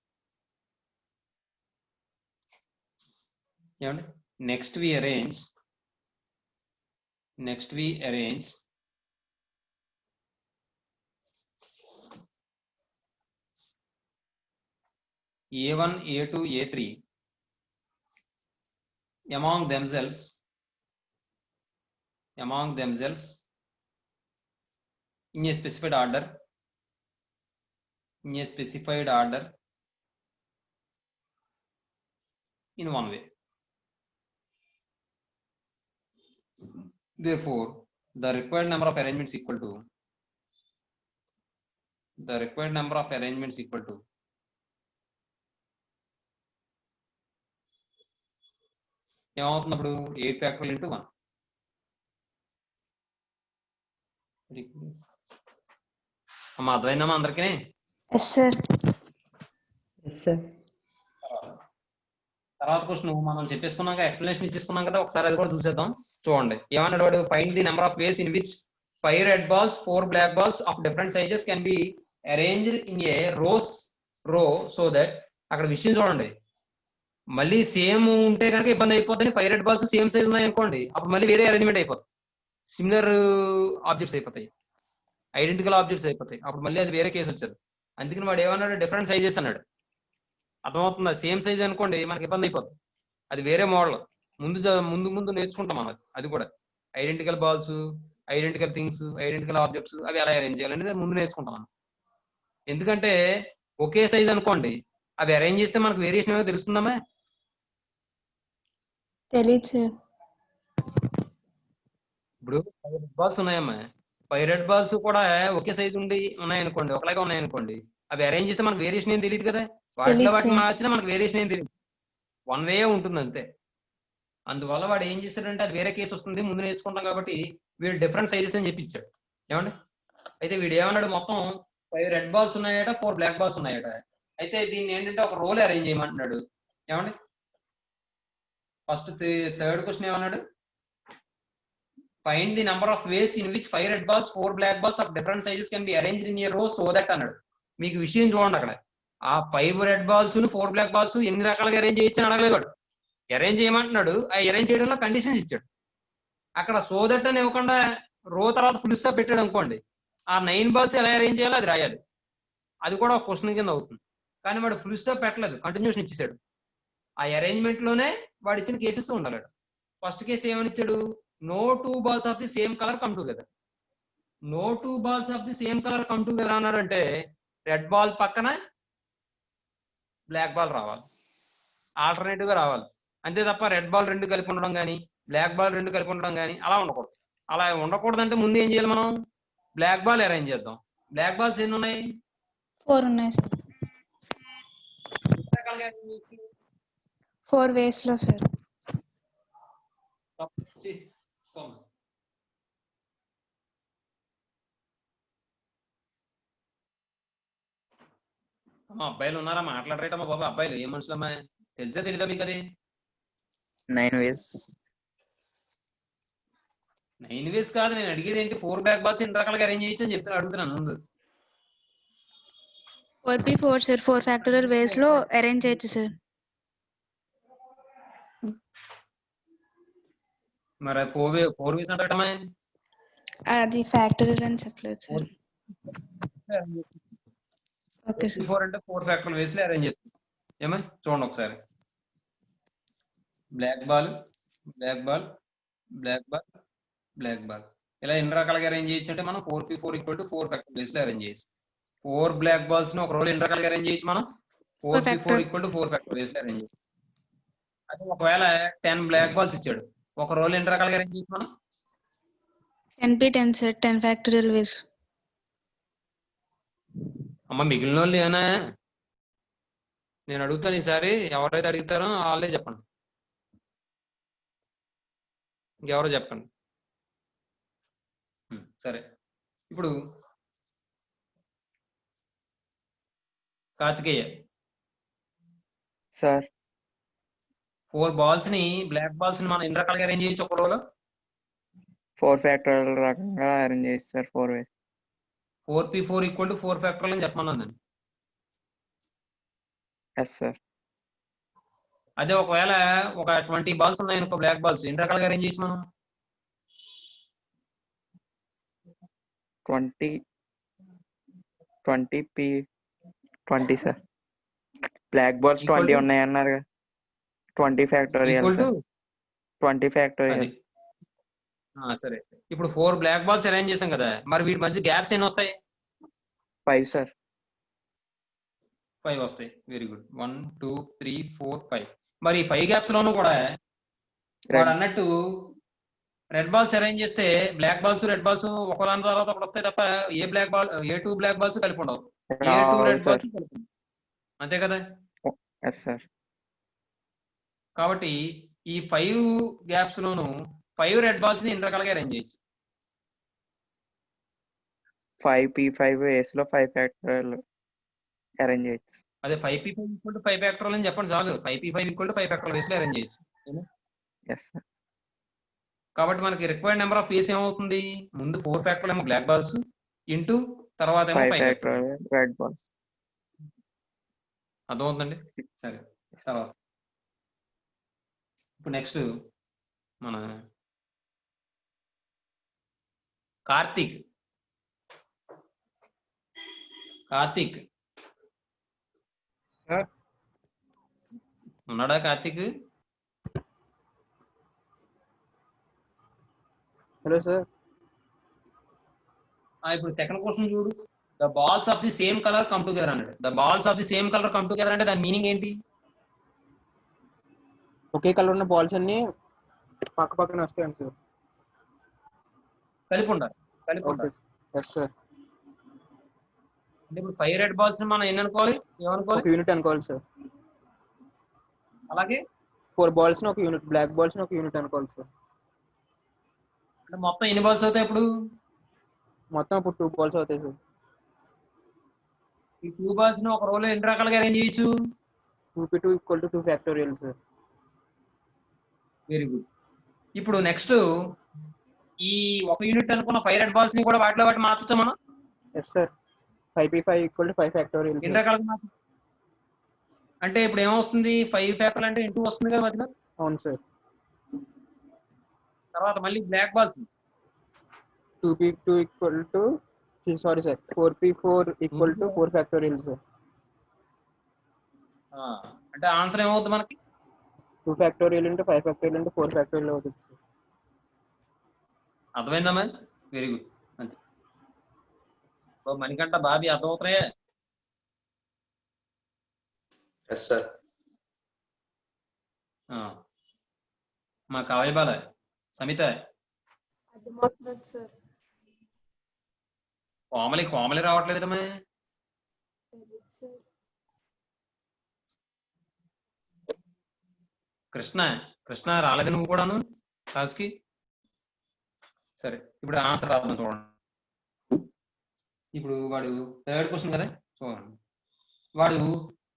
[SPEAKER 1] Next we arrange A1, A2, A3 among themselves in a specified order in one way. Therefore, the required number of arrangements equal to ఏమవుతున్నప్పుడు 8 factorial into 1. అమ్మా అర్థమైందమ్మా అందరికీ?
[SPEAKER 4] Yes sir.
[SPEAKER 1] తర్వాత క్వశ్చన్ మనం చెప్పేసుకున్నాక ఎక్స్ప్లెనేషన్ ఇచ్చేసుకున్నాం కదా, ఒకసారి అది కూడా చూసేద్దాం. చూడండి ఏమన్నాడు వాడు, find the number of ways in which 5 red balls 4 black balls of different sizes can be arranged in a row so that. అక్కడ విషయం చూడండి, మళ్ళీ సేమ్ ఉంటే కనుక ఇబ్బంది అయిపోతుంది. 5 రెడ్ బాల్స్ సేమ్ సైజ్ ఉన్నాయి అనుకోండి, అప్పుడు మళ్ళీ వేరే అరేంజ్మెంట్ అయిపోతుంది, సిమిలర్ ఆబ్జెక్ట్స్ అయిపోతాయి, ఐడెంటికల్ ఆబ్జెక్ట్స్ అయిపోతాయి, అప్పుడు మళ్ళీ అది వేరే కేసు వచ్చేది. అందుకని వాడు ఏమన్నాడు, డిఫరెంట్ సైజెస్ అన్నాడు. అర్థమవుతుందా? సేమ్ సైజ్ అనుకోండి మనకి ఇబ్బంది అయిపోతుంది, అది వేరే మోడల్. ముందు నేర్చుకుంటాం మనం. అది కూడా identical balls, identical things, identical objects అవి ఎలా అరేంజ్ చేయాలనేది ముందు నేర్చుకుంటాం మనం. ఎందుకంటే ఒకే సైజ్ అనుకోండి, అవి అరేంజ్ చేస్తే మనకు వేరియేషన్ ఏమో తెలుస్తుందమ్మా?
[SPEAKER 4] తెలియదు సార్.
[SPEAKER 1] ఇప్పుడు 5 రెడ్ బాల్స్ ఉన్నాయమ్మా, 5 రెడ్ బాల్స్ కూడా ఒకే సైజ్ ఉన్నాయనుకోండి, ఒకలాగా ఉన్నాయనుకోండి, అవి అరేంజ్ చేస్తే మనకు వేరియేషన్ ఏం తెలియదు కదా. వాటిని మార్చినా మనకు వేరియేషన్ ఏం తెలియదు, వన్ వే ఉంటుంది అంతే. అందువల్ల వాడు ఏం చేశాడంటే అది వేరే కేసు వస్తుంది, ముందు నేర్చుకుంటాం కాబట్టి వీడు డిఫరెంట్ సైజెస్ అని చెప్పి ఇచ్చాడు. ఏమండి? అయితే వీడు ఏమన్నాడు, మొత్తం 5 రెడ్ బాల్స్ ఉన్నాయట, 4 బ్లాక్ బాల్స్ ఉన్నాయట. అయితే దీన్ని ఏంటంటే ఒక రోల్ అరేంజ్ చేయమంటున్నాడు. ఏమండి? ఫస్ట్ థర్డ్ క్వశ్చన్ ఏమన్నాడు, find the number of ways in which 5 red balls 4 black balls of different sizes can be arranged in a row so that అన్నాడు. మీకు విషయం చూడండి, అక్కడ ఆ 5 రెడ్ బాల్స్ 4 బ్లాక్ బాల్స్ ఎన్ని రకాలుగా అరేంజ్ చేయొచ్చు అని అడగలేదు. అరేంజ్ చేయమంటున్నాడు, ఆ అరేంజ్ చేయడంలో కండిషన్స్ ఇచ్చాడు. అక్కడ సో దట్ అని ఇవ్వకుండా రో తర్వాత ఫుల్ స్టాప్ పెట్టాడు అనుకోండి, ఆ 9 బాల్స్ ఎలా అరేంజ్ చేయాలో అది రాయాలి. అది కూడా ఒక క్వశ్చన్ కింద అవుతుంది. కానీ వాడు ఫుల్ స్టాప్ పెట్టలేదు, కంటిన్యూషన్ ఇచ్చేసాడు. ఆ అరేంజ్మెంట్ లోనే వాడు ఇచ్చిన కేసెస్ ఉండాలి. ఫస్ట్ కేసు ఏమని ఇచ్చాడు, no 2 balls of the same colour come together. No 2 balls of the same colour come together అన్నాడు అంటే రెడ్ బాల్ పక్కన బ్లాక్ బాల్ రావాలి, ఆల్టర్నేటివ్ గా రావాలి. అంతే తప్ప రెడ్ బాల్ 2 కలిపి ఉండడం కానీ బ్లాక్ బాల్ 2 కలిపి ఉండడం కానీ అలా ఉండకూడదు. అలా ఉండకూడదంటే ముందు ఏం చేయాలి, మనం బ్లాక్ బాల్ అరేంజ్ చేద్దాం. బ్లాక్ బాల్స్ ఎన్ని ఉన్నాయి?
[SPEAKER 4] 4 ఉన్నాయి సార్. 4 వేస్ లో సార్. అబ్బాయిలు ఉన్నారా? మాట్లాడరేటమ్మా బాబా, అబ్బాయిలు ఏ మనుషులమ్మా? తెలుసా తెలీదా మీకు అది?
[SPEAKER 6] 9 ways.
[SPEAKER 1] 9 వేస్ కాదు నేను అడిగేది ఏంటి, 4 బ్లాక్ బాల్స్ ఎన్ని రకాలుగా అరేంజ్ చేయొచ్చు అని చెప్తాను, అడుగుతున్నాను ముందు.
[SPEAKER 4] 4p4 సార్, 4 ఫ్యాక్టోరియల్ వేస్ లో అరేంజ్ చేయొచ్చు సార్.
[SPEAKER 1] మరి 4 వేస్ అంటాడమ్మా?
[SPEAKER 4] అది ఫ్యాక్టోరియల్ అని చెప్పలేదు సార్. Okay sir.
[SPEAKER 1] 4 అంటే 4 ఫ్యాక్టోరియల్ వేస్ లో అరేంజ్ చేస్తాం. ఏమని చూడండి ఒకసారి, black ball black ball black ball black ball ఇలా ఎన్ని రకాలుగా అరేంజ్ చేయొచ్చు అంటే మనం 4p4 ఈక్వల్ టు 4 ఫ్యాక్టోరియల్స్ లో అరేంజ్ చేయొచ్చు. 4 బ్లాక్ బాల్స్ ని ఒక రోల్ ఎన్ని రకాలుగా అరేంజ్ చేయొచ్చు మనం 4p4 ఈక్వల్ టు 4 ఫ్యాక్టోరియల్స్ లో అరేంజ్ చేయొచ్చు. అది ఒకవేళ 10 బ్లాక్ బాల్స్ ఇచ్చాడు, ఒక రోల్ ఎన్ని రకాలుగా అరేంజ్ చేయొచ్చు మనం
[SPEAKER 4] 10p10 సార్ 10 ఫ్యాక్టోరియల్ వేస్.
[SPEAKER 1] అమ్మ మిగిలిన వాళ్ళు ఏమైనా నేను అడుగుతాను ఈసారి, ఎవరైతే అడుగుతారో వాళ్ళే చెప్పండి, ఇంకెవరో చెప్పండి. సరే, ఇప్పుడు కార్తికేయ
[SPEAKER 6] సార్
[SPEAKER 1] 4 బాల్స్ ని బ్లాక్ బాల్స్ ని మనం ఎన్ని రకాలుగా అరేంజ్ చేయొచ్చు ఒక రోలో
[SPEAKER 6] 4 ఫ్యాక్టోరియల్ రకంగా అరేంజ్ చేసి sir 4 ways.
[SPEAKER 1] 4p4 equal to 4 factorial అని చెప్పమన్నాను నేను.
[SPEAKER 6] Yes sir.
[SPEAKER 1] అదే ఒకవేళ ఒక 20 బాల్స్ ఉన్నాయి అనుకో బ్లాక్ బాల్స్ ఎన్ని రకాలుగా అరేంజ్ చేయొచ్చు మనం
[SPEAKER 6] 20 సార్. బ్లాక్ బాల్స్ 20 ఉన్నాయి అన్నారు 20 ఫ్యాక్టోరియల్
[SPEAKER 1] ఈక్వల్ టు
[SPEAKER 6] 20 ఫ్యాక్టోరియల్.
[SPEAKER 1] సరే, ఇప్పుడు 4 బ్లాక్ బాల్స్ అరేంజ్ చేసాం కదా, మరి వీటి మధ్య గ్యాప్స్ ఎన్ని వస్తాయి
[SPEAKER 6] 5 సార్.
[SPEAKER 1] 5 వస్తాయి. Very good. 1 2 3 4 5. మరి 5 గ్యాప్స్ లోనూ కూడా వాడు అన్నట్టు రెడ్ బాల్స్ అరేంజ్ చేస్తే బ్లాక్ బాల్స్ రెడ్ బాల్స్ ఒకదాని తర్వాత ఒకటి వస్తాయి తప్ప ఏ టూ బ్లాక్ బాల్స్ కలిపి ఉండవు, ఏ టూ రెడ్ బాల్స్ కలిపి ఉండవు. అంతే కదా.
[SPEAKER 6] Yes sir.
[SPEAKER 1] కాబట్టి ఈ 5 గ్యాప్స్ లోను 5 రెడ్ బాల్స్ ని ఎన్ని రకాలుగా అరేంజ్ చేయొచ్చు
[SPEAKER 6] 5p5 వేస్ లో 5 ఫ్యాక్టోరియల్ అరేంజ్ చేయొచ్చు.
[SPEAKER 1] అదే 5p5 ఈక్వల్ టు 5 ఫ్యాక్టోరియల్ అని చెప్పండి చాలు. 5p5 ఈక్వల్ టు 5 ఫ్యాక్టోరియల్ వేస్ లో అరేంజ్ చేయొచ్చు.
[SPEAKER 6] Yes sir.
[SPEAKER 1] కాబట్టి మనకి రిక్వైర్డ్ నెంబర్ ఆఫ్ వేస్ ఏమవుతుంది, ముందు 4 ఫ్యాక్టోరియల్ ఏమో బ్లాక్ బాల్స్ ఇంటూ తర్వాత ఏమో 5 ఫ్యాక్టోరియల్
[SPEAKER 6] రెడ్ బాల్స్.
[SPEAKER 1] అర్థమవుతుందండి. సరే, తర్వాత ఇప్పుడు నెక్స్ట్ మన కార్తీక్ ఉన్నాడా కార్తీక్?
[SPEAKER 7] Hello sir.
[SPEAKER 1] ఇప్పుడు సెకండ్ క్వశ్చన్ చూడు. The balls of the same colour come together అన్నాడు. The balls of the same colour come together అంటే దాని మీనింగ్ ఏంటి?
[SPEAKER 7] ఒకే కలర్ ఉన్న బాల్స్ అన్ని పక్క పక్కన వస్తాయండి సార్.
[SPEAKER 1] కలిపి ఉండాలి.
[SPEAKER 7] Yes sir.
[SPEAKER 1] అంటే ఇప్పుడు 5 రెడ్ బాల్స్ మనం ఎన్ని అనుకోవాలి, ఏమనుకోవాలి?
[SPEAKER 7] ఒక యూనిట్ అనుకోవాలి సార్.
[SPEAKER 1] అలాగే
[SPEAKER 7] 4 బాల్స్ ని ఒక యూనిట్, బ్లాక్ బాల్స్ ని ఒక యూనిట్ అనుకోవాలి సార్.
[SPEAKER 1] అంటే మొత్తం ఎన్ని బాల్స్ అవుతాయి ఇప్పుడు?
[SPEAKER 7] మొత్తం ఇప్పుడు 2 బాల్స్ అవుతాయి సార్.
[SPEAKER 1] ఈ 2 బాల్స్ ని ఒక రోలో ఎన్ని రకాలుగా అరేంజ్ చేయొచ్చు
[SPEAKER 7] 2p2 equal to 2 factorial sir.
[SPEAKER 1] Very good. ఇప్పుడు నెక్స్ట్ ఈ ఒక యూనిట్ అనుకున్న 5 రెడ్ బాల్స్ ని కూడా వాటిలో వాటి మార్చొచ్చా మనం?
[SPEAKER 7] Yes sir. 5p5 equal to 5 factorial.
[SPEAKER 1] ఎన్ని రకాలుగా మార్చు? అంటే ఇప్పుడు ఏమొస్తుంది 5 ఫ్యాక్టోరియల్ అంటే ఇంటూ వస్తుంది కదా మధ్యలో.
[SPEAKER 7] అవును సార్.
[SPEAKER 1] తర్వాత మళ్ళీ black balls
[SPEAKER 7] 2p2 equal to sorry sir 4p4 equal to 4 factorial sir.
[SPEAKER 1] అంటే ఆన్సర్ ఏమవుతుంది మనకి
[SPEAKER 7] 2 factorial into 5 factorial into 4 factorial అవుతుంది సార్.
[SPEAKER 1] అర్థమైందా మరి? Very good. అంతే. మణికంఠ బాబీ అర్థమవుతున్నాయా?
[SPEAKER 5] Yes sir.
[SPEAKER 1] మా కావ్యబాల సమిత కోమలి రావట్లేదమ్మా. కృష్ణ రాలేదు నువ్వు కూడాను క్లాస్కి. సరే, ఇప్పుడు ఆన్సర్ రాదు చూడండి. ఇప్పుడు వాడు థర్డ్ క్వశ్చన్ కదా చూడండి. వాడు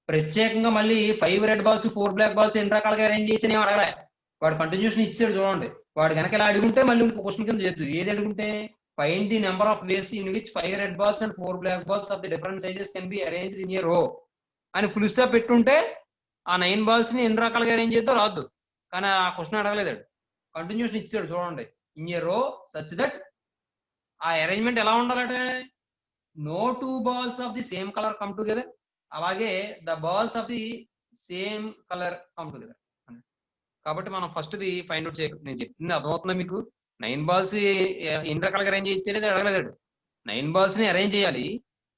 [SPEAKER 1] ప్రత్యేకంగా మళ్ళీ 5 రెడ్ బాల్స్ 4 బ్లాక్ బాల్స్ ఎన్ని రకాలుగా అరేంజ్ చేయొచ్చు అని అడగలే. వాడు కంటిన్యూషన్ ఇచ్చాడు చూడండి. వాడు కనుక ఇలా అడుగుంటే మళ్ళీ ఇంకో క్వశ్చన్ కింద చేద్దు. ఏది అడుగుంటే find the number of ways in which 5 red balls and 4 black balls of the different sizes can be arranged in a row అని ఫుల్ స్టాప్ పెట్టుంటే ఆ 9 బాల్స్ ని ఎన్ని రకాలుగా అరేంజ్ చేద్దో రాదు. కానీ ఆ క్వశ్చన్ అడగలేదు. కంటిన్యూషన్ ఇచ్చాడు చూడండి. In a row such that ఆ అరేంజ్మెంట్ ఎలా ఉండాలంటే no 2 balls of the same color come together, అలాగే the balls of the same color come together. కాబట్టి మనం ఫస్ట్ ది ఫైండ్ అవుట్ చేయాలి. నేను చెప్పింది అర్థమవుతుందా మీకు? 9 balls ఎన్ని రకాలుగా అరేంజ్ చేయాలి అడగలేదు. 9 balls ని అరేంజ్ చేయాలి,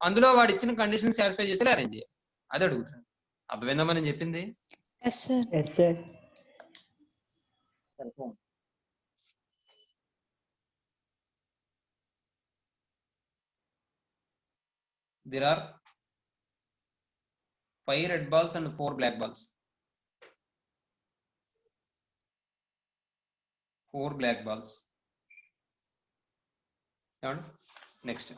[SPEAKER 1] అందులో వాడు ఇచ్చిన కండిషన్ సాటిస్ఫై చేసి అరేంజ్ చేయాలి, అది అడుగుతాను. అర్థమైందమ్మా నేను చెప్పింది?
[SPEAKER 4] Yes sir.
[SPEAKER 2] Yes sir.
[SPEAKER 1] There are 5 red balls and 4 black balls. 4 black balls. Next.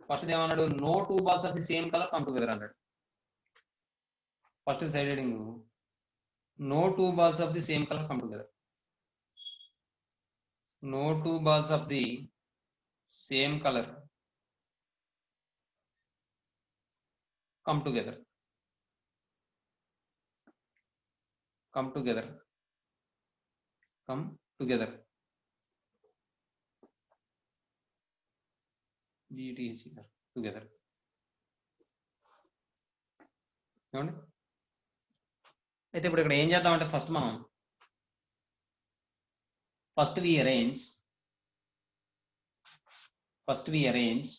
[SPEAKER 1] First ఏమన్నాడు? No 2 balls of the same color come together అన్నాడు. First side heading, no 2 balls of the same color come together. No 2 balls of the same color come together. Come together. Come together. GTH together. ఏమండి? అయితే ఇప్పుడు ఇక్కడ ఏం చేద్దామంటే first we arrange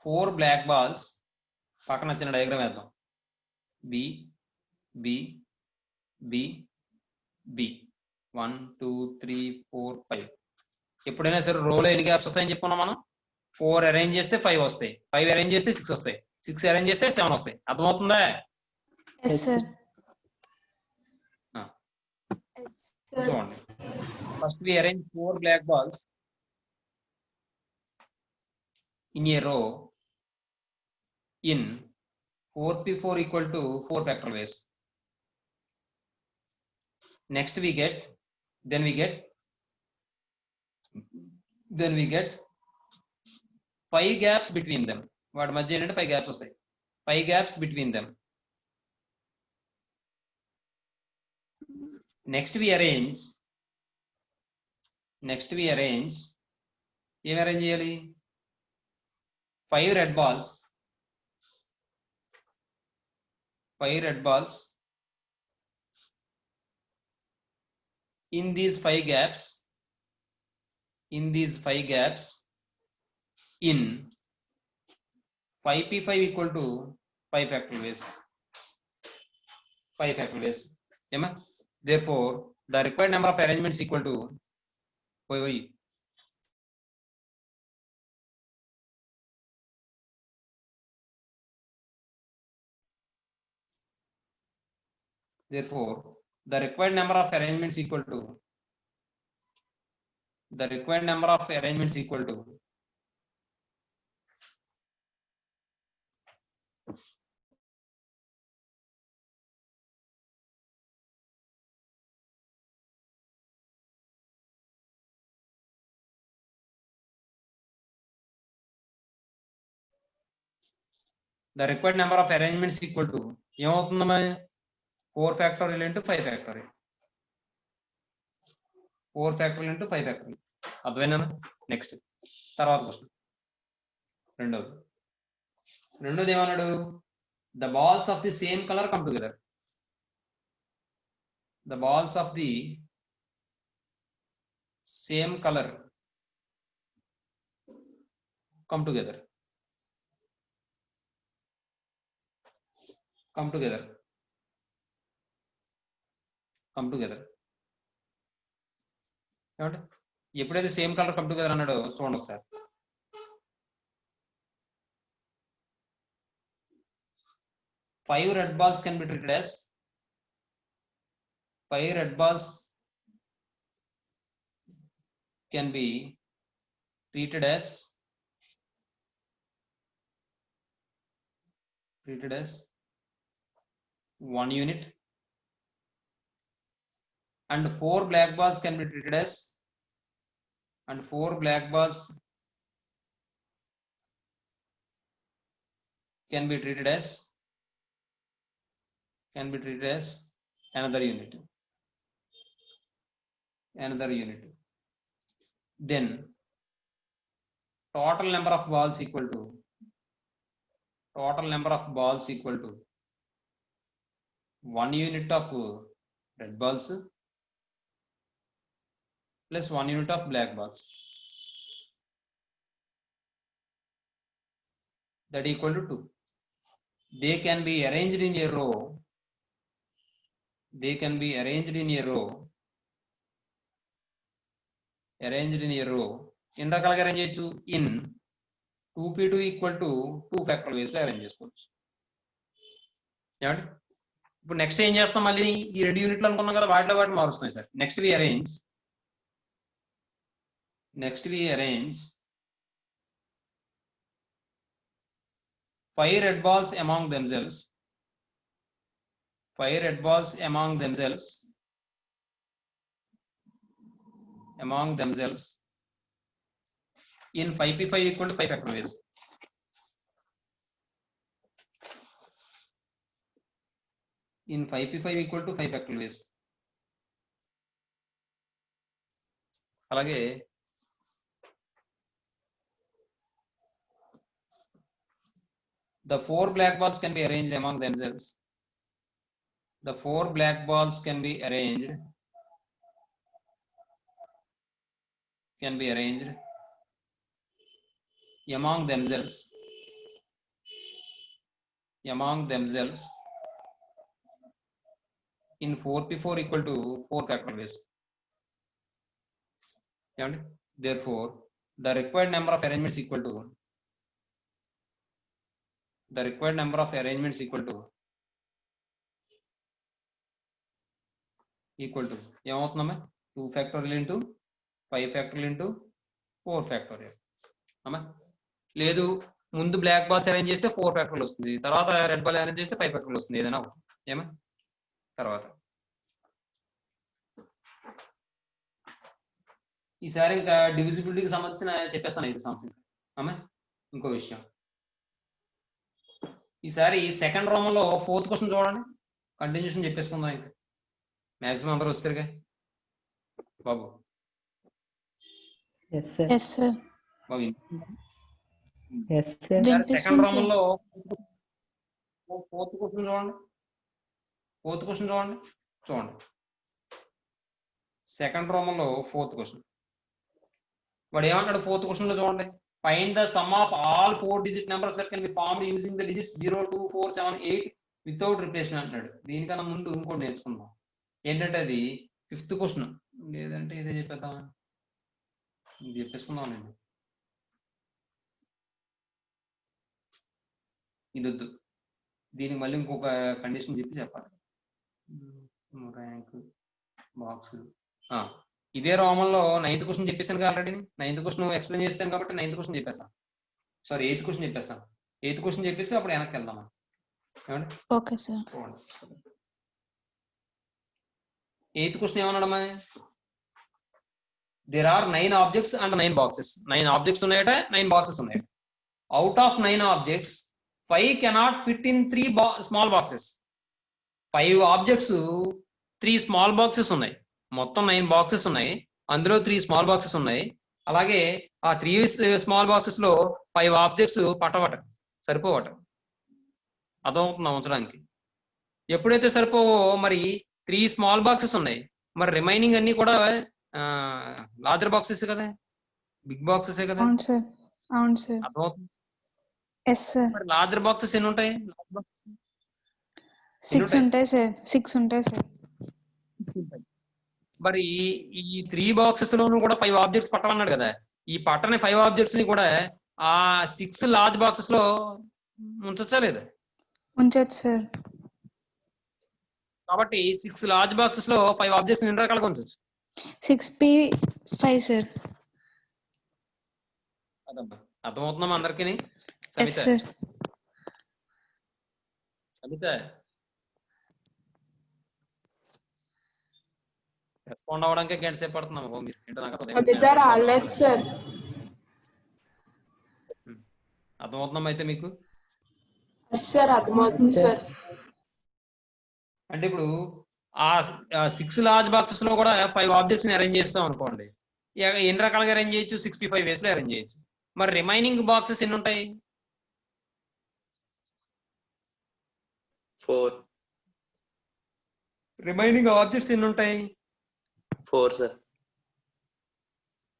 [SPEAKER 1] 4 black balls పక్కన చిన్న డయాగ్రామ్ వేద్దాం. B B B B 1 2 3 4 5. ఎప్పుడైనా సరే రోలో ఎన్ని గ్యాప్స్ వస్తాయని చెప్పుకున్నాం మనం? 4 అరేంజ్ చేస్తే 5 వస్తాయి, 5 అరేంజ్ చేస్తే 6 వస్తాయి, 6 అరేంజ్ చేస్తే 7 వస్తాయి. అర్థమవుతుందా?
[SPEAKER 4] Yes sir.
[SPEAKER 1] చూడండి, first we arrange 4 black balls in a row in 4p4 equal to 4 factor ways. Next we get 5 gaps between them. వాటి మధ్య ఏంటంటే 5 gaps వస్తాయి, 5 gaps between them. Next we arrange ఏం అరేంజ్ చేయాలి? 5 red balls in these 5 gaps in 5p5 equal to 5 factorial ways. 5 factorial ways. Therefore the required number of arrangements equal to Therefore, the required number of arrangements equal to the required number of arrangements equal to the required number of arrangements equal to ఏమవుతుందమ్మా 4 factorial into 5 factorial. 4 factorial into 5 factorial. అర్థమైనా? నెక్స్ట్ తర్వాత క్వశ్చన్ రెండోది ఏమన్నాడు? the balls of the same color come together. The balls of the same color come together. Come together. ఎప్పుడైతే సేమ్ కలర్ కమ్ టుగెదర్ అన్నాడో చూడండి ఒకసారి. 5 red balls can be treated as 5 red balls can be treated as 1 unit, and 4 black balls can be treated as 'another unit'. Then total number of balls equal to 1 unit of red balls plus 1 unit of black box. That equal to 2. They can be arranged in a row. They can be arranged in a row. Arranged in a row. In రకాలుగా అరేంజ్ చేయొచ్చు. In 2p2 equal to 2 factorial ways లో అరేంజ్ చేసుకోవచ్చు. ఏమండి? ఇప్పుడు నెక్స్ట్ ఏం చేస్తాం, మళ్ళీ ఈ 2 యూనిట్లు అనుకున్నాం కదా, వాటిలో వాటిని మారుస్తాయి sir. Next we arrange 5 red balls among themselves. 5 red balls among themselves in 5p5 equal to 5 factorial ways. In 5p5 equal to 5 factorial ways. అలాగే the 4 black balls can be arranged among themselves. The 4 black balls can be arranged among themselves in 4p4 equal to 4 factorial ways. Therefore, the required number of arrangements equal to ఏమవుతుందమ్మా 2 factorial into 5 factorial into 4 factorial. అమ్మా లేదు, ముందు బ్లాక్ బాల్స్ అరేంజ్ చేస్తే 4 factorial వస్తుంది, తర్వాత రెడ్ బాల్ అరేంజ్ చేస్తే 5 factorial వస్తుంది, ఏదైనా ఏమా. తర్వాత ఈసారి ఇంకా డివిజిబిలిటీకి సంబంధించిన చెప్పేస్తాను ఇది సంవత్సరం. అమ్మా ఇంకో విషయం, ఈసారి సెకండ్ రోమంలో 4th క్వశ్చన్ చూడండి, కంటిన్యూషన్ చెప్పేసుకుందాం. ఇంకా మ్యాక్సిమం అందరూ వస్తారుగా బాబు.
[SPEAKER 2] Yes, sir.
[SPEAKER 4] Yes, sir.
[SPEAKER 1] బాబు
[SPEAKER 2] Yes, sir.
[SPEAKER 1] సెకండ్ రోమంలో 4th క్వశ్చన్ చూడండి. సెకండ్ రోమంలో 4th క్వశ్చన్ వాడు ఏమంటాడు? 4th క్వశ్చన్ లో చూడండి, find the sum of all 4 digit numbers that can be formed using the digits 0, 2, 4, 7, 8 without replacement అంటాడు. దీనికన్నా ముందు ఇంకోటి నేర్చుకుందాం. ఏంటంటే అది 5th క్వశ్చన్, లేదంటే ఇదే చెప్పేద్దాం, ఇది చెప్పేసుకుందాం అండి. ఇది వద్దు, దీనికి మళ్ళీ ఇంకొక కండిషన్ చెప్పాలి. ర్యాంక్ బాక్స్ ఇదే రోమంలో 9th క్వశ్చన్ చెప్పేసాను కదా ఆల్రెడీ. 9th క్వశ్చన్ ఎక్స్ప్లెయిన్ చేస్తాను కాబట్టి 9th క్వశ్చన్ చెప్పేస్తాను. సారీ 8th క్వశ్చన్ చెప్పేస్తాను. 8th క్వశ్చన్ చెప్పేసి అప్పుడు వెనక్కి వెళ్దాం.
[SPEAKER 4] Okay sir.
[SPEAKER 1] 8th క్వశ్చన్ ఏమన్నాడమ్మా? There are 9 objects and 9 boxes. 9 objects ఉన్నాయట, 9 boxes ఉన్నాయట. Out of 9 objects 5 cannot fit in 3 small boxes. 5 objects 3 small boxes ఉన్నాయి. మొత్తం 9 boxes ఉన్నాయి, అందులో 3 small boxes ఉన్నాయి. అలాగే ఆ 3 small boxes లో 5 objects సరిపోవట. అదవుతుందా ఉంచడానికి? ఎప్పుడైతే సరిపోవో మరి 3 small boxes ఉన్నాయి, మరి రిమైనింగ్ అన్ని కూడా లార్జర్ బాక్సెస్ కదా, బిగ్ బాక్సెస్ కదా.
[SPEAKER 4] అవును సార్.
[SPEAKER 1] అర్థమవుతుంది.
[SPEAKER 4] yes sir.
[SPEAKER 1] మరి లార్జర్ బాక్సెస్ ఎన్ని ఉంటాయి?
[SPEAKER 4] 6 ఉంటాయి సార్. 6 ఉంటాయి సార్.
[SPEAKER 1] మరి ఈ 3 boxes లోనూ కూడా 5 ఆబ్జెక్ట్స్ పట్టాలన్నాడు కదా. ఈ పట్టని 5 ఆబ్జెక్ట్స్ ని కూడా ఆ 6 లార్జ్ బాక్సెస్ లో ఉంచచ్చా లేదా?
[SPEAKER 4] ఉంచొచ్చు సార్.
[SPEAKER 1] కాబట్టి 6 లార్జ్ బాక్సెస్ లో 5 ఆబ్జెక్ట్స్ ఎన్ని రకాలుగా ఉంచచ్చు?
[SPEAKER 4] 6p5 sir.
[SPEAKER 1] అర్థమవుతుందా అందరికీ?
[SPEAKER 4] yes sir.
[SPEAKER 1] సమిత రెస్పాండ్ అవ్వడానికి గంట సేపు పడుతున్నాం. మీరు ఏంటో నాకు అర్థమవుతుందమ్మా అయితే మీకు? అంటే ఇప్పుడు ఆ 6 లార్జ్ బాక్సెస్ లో కూడా 5 ఆబ్జెక్ట్స్ ని అరేంజ్ చేస్తాం అనుకోండి, ఎన్ని రకాలుగా అరేంజ్ చేయొచ్చు? 6p5 ways లో అరేంజ్ చేయొచ్చు. మరి రిమైనింగ్ బాక్సెస్ ఎన్ని ఉంటాయి?
[SPEAKER 5] 4.
[SPEAKER 1] రిమైనింగ్ ఆబ్జెక్ట్స్ ఎన్ని ఉంటాయి?
[SPEAKER 5] 4 సార్.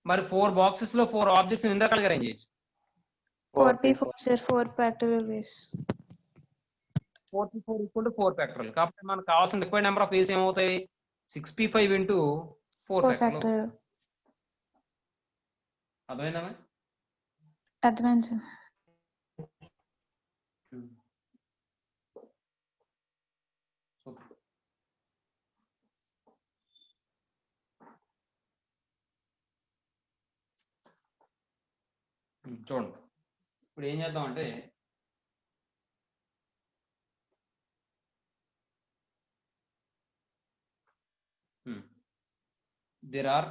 [SPEAKER 1] మరి 4 బాక్సెస్ లో 4 ఆబ్జెక్ట్స్ ఎన్ని రకాలుగా అరేంజ్ చేయొచ్చు?
[SPEAKER 4] 4p4 sir 4 factorial ways.
[SPEAKER 1] 4p4 equal to 4 factorial. కాబట్టి మనకు కావాల్సిన రిక్వైర్డ్ నెంబర్ ఆఫ్ వేస్ ఏమవుతాయి? 6p5 into 4
[SPEAKER 4] 4
[SPEAKER 1] factorial.
[SPEAKER 4] ఫ్యాక్టోరియల్.
[SPEAKER 1] అర్థమైందా?
[SPEAKER 4] అర్థమైంది సార్.
[SPEAKER 1] చూడండి, ఇప్పుడు ఏం చేద్దాం అంటే there are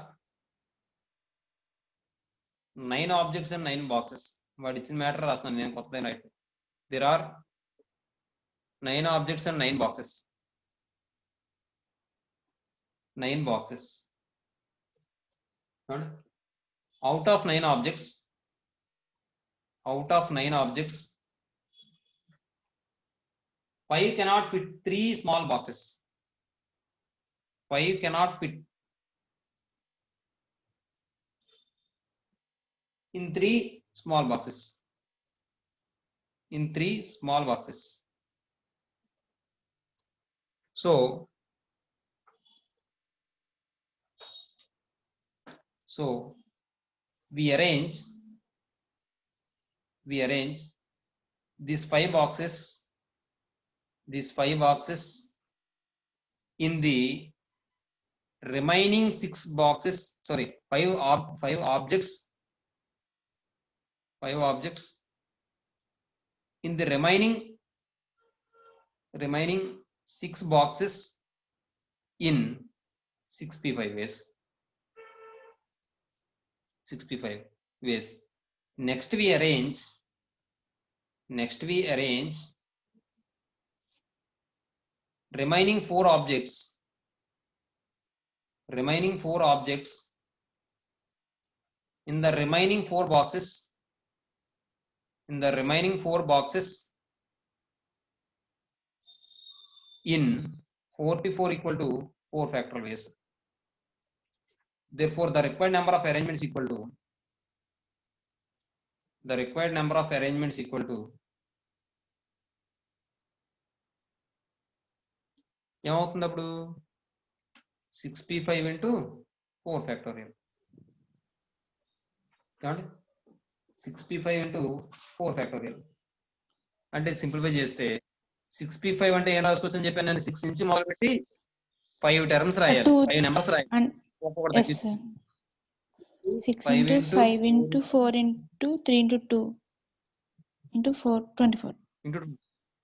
[SPEAKER 1] 9 objects and 9 boxes. వాడు ఇచ్చిన మ్యాటర్ రాస్తున్నాను నేను, కొత్తది right. there are 9 objects and 9 boxes. 9 boxes. Out of 9 objects, 5 cannot fit 3 small boxes. 5 cannot fit in 3 small boxes. So we arrange these 5 boxes in the remaining 6 boxes. Sorry, 5 objects in the remaining 6 boxes in 6p5 ways. 6p5 ways. Next we arrange remaining 4 objects in the remaining 4 boxes in 4p4 equal to 4 factorial ways. Therefore the required number of arrangements equal to ఏమవుతుంది అప్పుడు? 6p5 into 4 factorial. ఏమండి? 6p5 ఇంటూ 4 ఫ్యాక్టోరియల్ అంటే సింప్లిఫై చేస్తే 6p5 అంటే ఏం రాసుకోవచ్చు అని చెప్పాను నేను. 6 నుంచి మొదలుపెట్టి 5 టర్మ్స్ రాయాలి, 5 నెంబర్స్ రాయాలి.
[SPEAKER 4] 6 into 5 into 4 into 3 into 2 into 4 24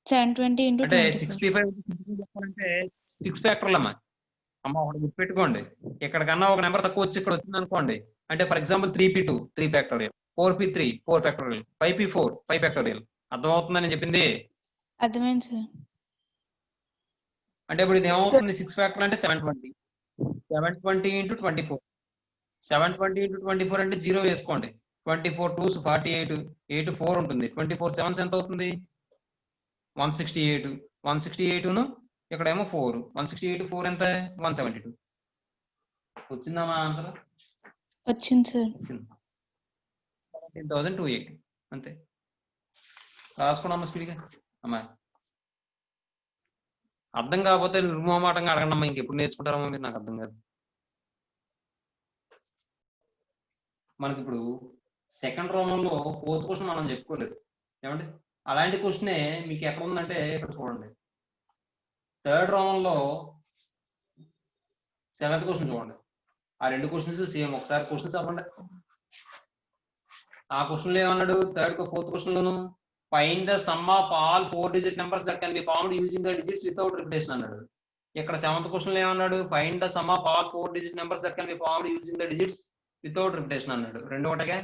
[SPEAKER 4] 720 into
[SPEAKER 1] అంటే
[SPEAKER 4] 24.
[SPEAKER 1] 6p5 చెప్పాలంటే 6 ఫ్యాక్టర్లు అమ్మా. ఒకటి గుర్తుపెట్టుకోండి, ఎక్కడికన్నా ఒక నెంబర్ తక్కువ వచ్చి ఇక్కడ వచ్చింది అనుకోండి అంటే for example 3p2 3 factorial, 4p3 4 factorial, 5p4 5 factorial. అర్థమవుతుందని చెప్పింది?
[SPEAKER 4] అర్థమైంది సార్.
[SPEAKER 1] అంటే ఇప్పుడు ఇది ఏమవుతుంది? 6 ఫ్యాక్టోరియల్ అంటే 720 into 24. 720 into 24 అంటే 0 వేసుకోండి. 24 2s 48, 8 4 ఉంటుంది. 24 7s ఎంత అవుతుంది? 168. 168ను ఇక్కడేమో 4. 168 4 ఎంత? 172. వచ్చిందమ్మా ఆన్సర్?
[SPEAKER 4] వచ్చింది సార్.
[SPEAKER 1] 17,280 అంతే. రాసుకున్నామ్మా స్పీడ్గా. అమ్మా అర్థం కాకపోతే నిర్మోహమాటంగా అడగండి అమ్మా, ఇంకెప్పుడు నేర్చుకుంటారమ్మా మీరు, నాకు అర్థం కాదు. మనకి ఇప్పుడు సెకండ్ రోమంలో 4th క్వశ్చన్ మనం చెప్పుకోలేదు ఏమండి? అలాంటి క్వశ్చనే మీకు ఎక్కడ ఉందంటే ఇక్కడ చూడండి. థర్డ్ రోమంలో 7th క్వశ్చన్ చూడండి. ఆ 2 క్వశ్చన్స్ సేమ్. ఒకసారి క్వశ్చన్స్ చెప్పండి. ఆ క్వశ్చన్లో ఏమన్నాడు? Third 4th question loan find the sum of all 4 digit numbers that can be found using the digits without repetition అన్నాడు. ఇక్కడ 7th క్వశ్చన్ లో ఏమన్నాడు? Find the sum of all 4 digit numbers that can be found using the digits without repetition అన్నాడు. రెండు ఒకటిగా.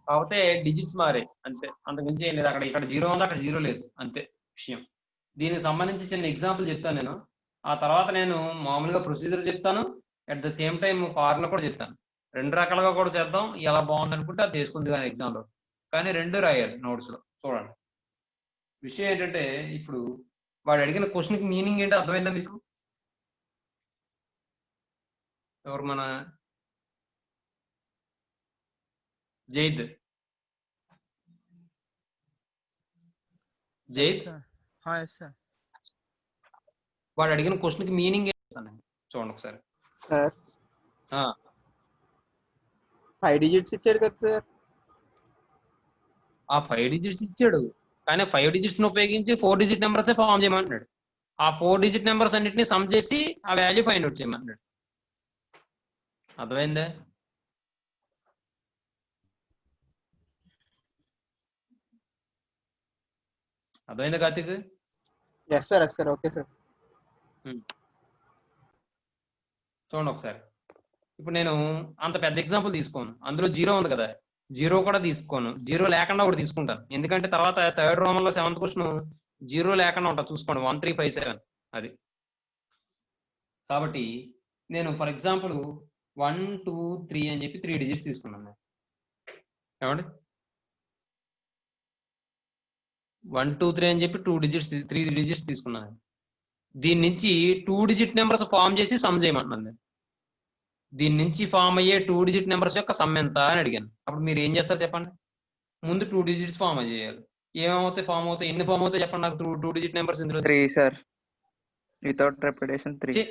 [SPEAKER 1] కాకపోతే డిజిట్స్ మారే అంతే, అంతకుమించి ఏం లేదు. అక్కడ ఇక్కడ 0 ఉంది, అక్కడ 0 లేదు, అంతే విషయం. దీనికి సంబంధించి చిన్న ఎగ్జాంపుల్ చెప్తాను నేను. ఆ తర్వాత నేను మామూలుగా ప్రొసీజర్ చెప్తాను, at the same time formula కూడా చెప్తాను. 2 రకాలుగా కూడా చేద్దాం. ఎలా బాగుంది అనుకుంటే అది చేసుకుంది కానీ ఎగ్జామ్లో, కానీ 2 రాయాలి నోట్స్లో. చూడండి, విషయం ఏంటంటే ఇప్పుడు వాడు అడిగిన క్వశ్చన్కి మీనింగ్ ఏంటో అర్థమైందా మీకు? ఎవరు మన జైద్
[SPEAKER 7] yes sir.
[SPEAKER 1] వాడు అడిగిన క్వశ్చన్కి మీనింగ్ చూడండి ఒకసారి.
[SPEAKER 7] సార్
[SPEAKER 1] ఆ,
[SPEAKER 7] 5 digits ఇచ్చాడు కదా సార్.
[SPEAKER 1] ఆ 5 digits ఇచ్చాడు, కానీ 5 digits ని ఉపయోగించి 4 digit నెంబర్స్ ఫామ్ చేయమంటున్నాడు. ఆ 4 digit నెంబర్స్ అన్నిటిని సమ్ చేసి ఆ వాల్యూ ఫైండ్ అవుట్ చేయమంటున్నాడు. అర్థమైందా? అర్థమైందా Karthik?
[SPEAKER 7] yes sir okay sir.
[SPEAKER 1] చూడండి ఒకసారి. ఇప్పుడు నేను అంత పెద్ద ఎగ్జాంపుల్ తీసుకోను, అందులో 0 ఉంది కదా, 0 కూడా తీసుకోను, 0 లేకుండా కూడా తీసుకుంటాను. ఎందుకంటే తర్వాత 3rd రోమన్ లో 7th క్వశ్చన్ 0 లేకుండా ఉంటుంది, చూసుకోండి, 1357 అది. కాబట్టి నేను ఫర్ ఎగ్జాంపుల్ 1 2 3 అని చెప్పి 3 digits తీసుకున్నాను. ఏమండి 1 2 3 అని చెప్పి 3 digits తీసుకున్నాను. దీని నుంచి 2 digit నెంబర్స్ ఫామ్ చేసి సమ్ చేయమంటున్నాను. దీని నుంచి ఫామ్ అయ్యే 2 digit నెంబర్స్ యొక్క సమ్ ఎంత అని అడిగాను. అప్పుడు మీరు ఏం చేస్తారు చెప్పండి? ముందు 2 digits ఫామ్ చేయాలి. ఏమవుతాయి ఫామ్ అవుతాయి? ఎన్ని ఫామ్ అవుతాయి చెప్పండి నాకు? 2 digit నెంబర్స్ ఇందులో
[SPEAKER 6] 3 sir. Without repetition 3.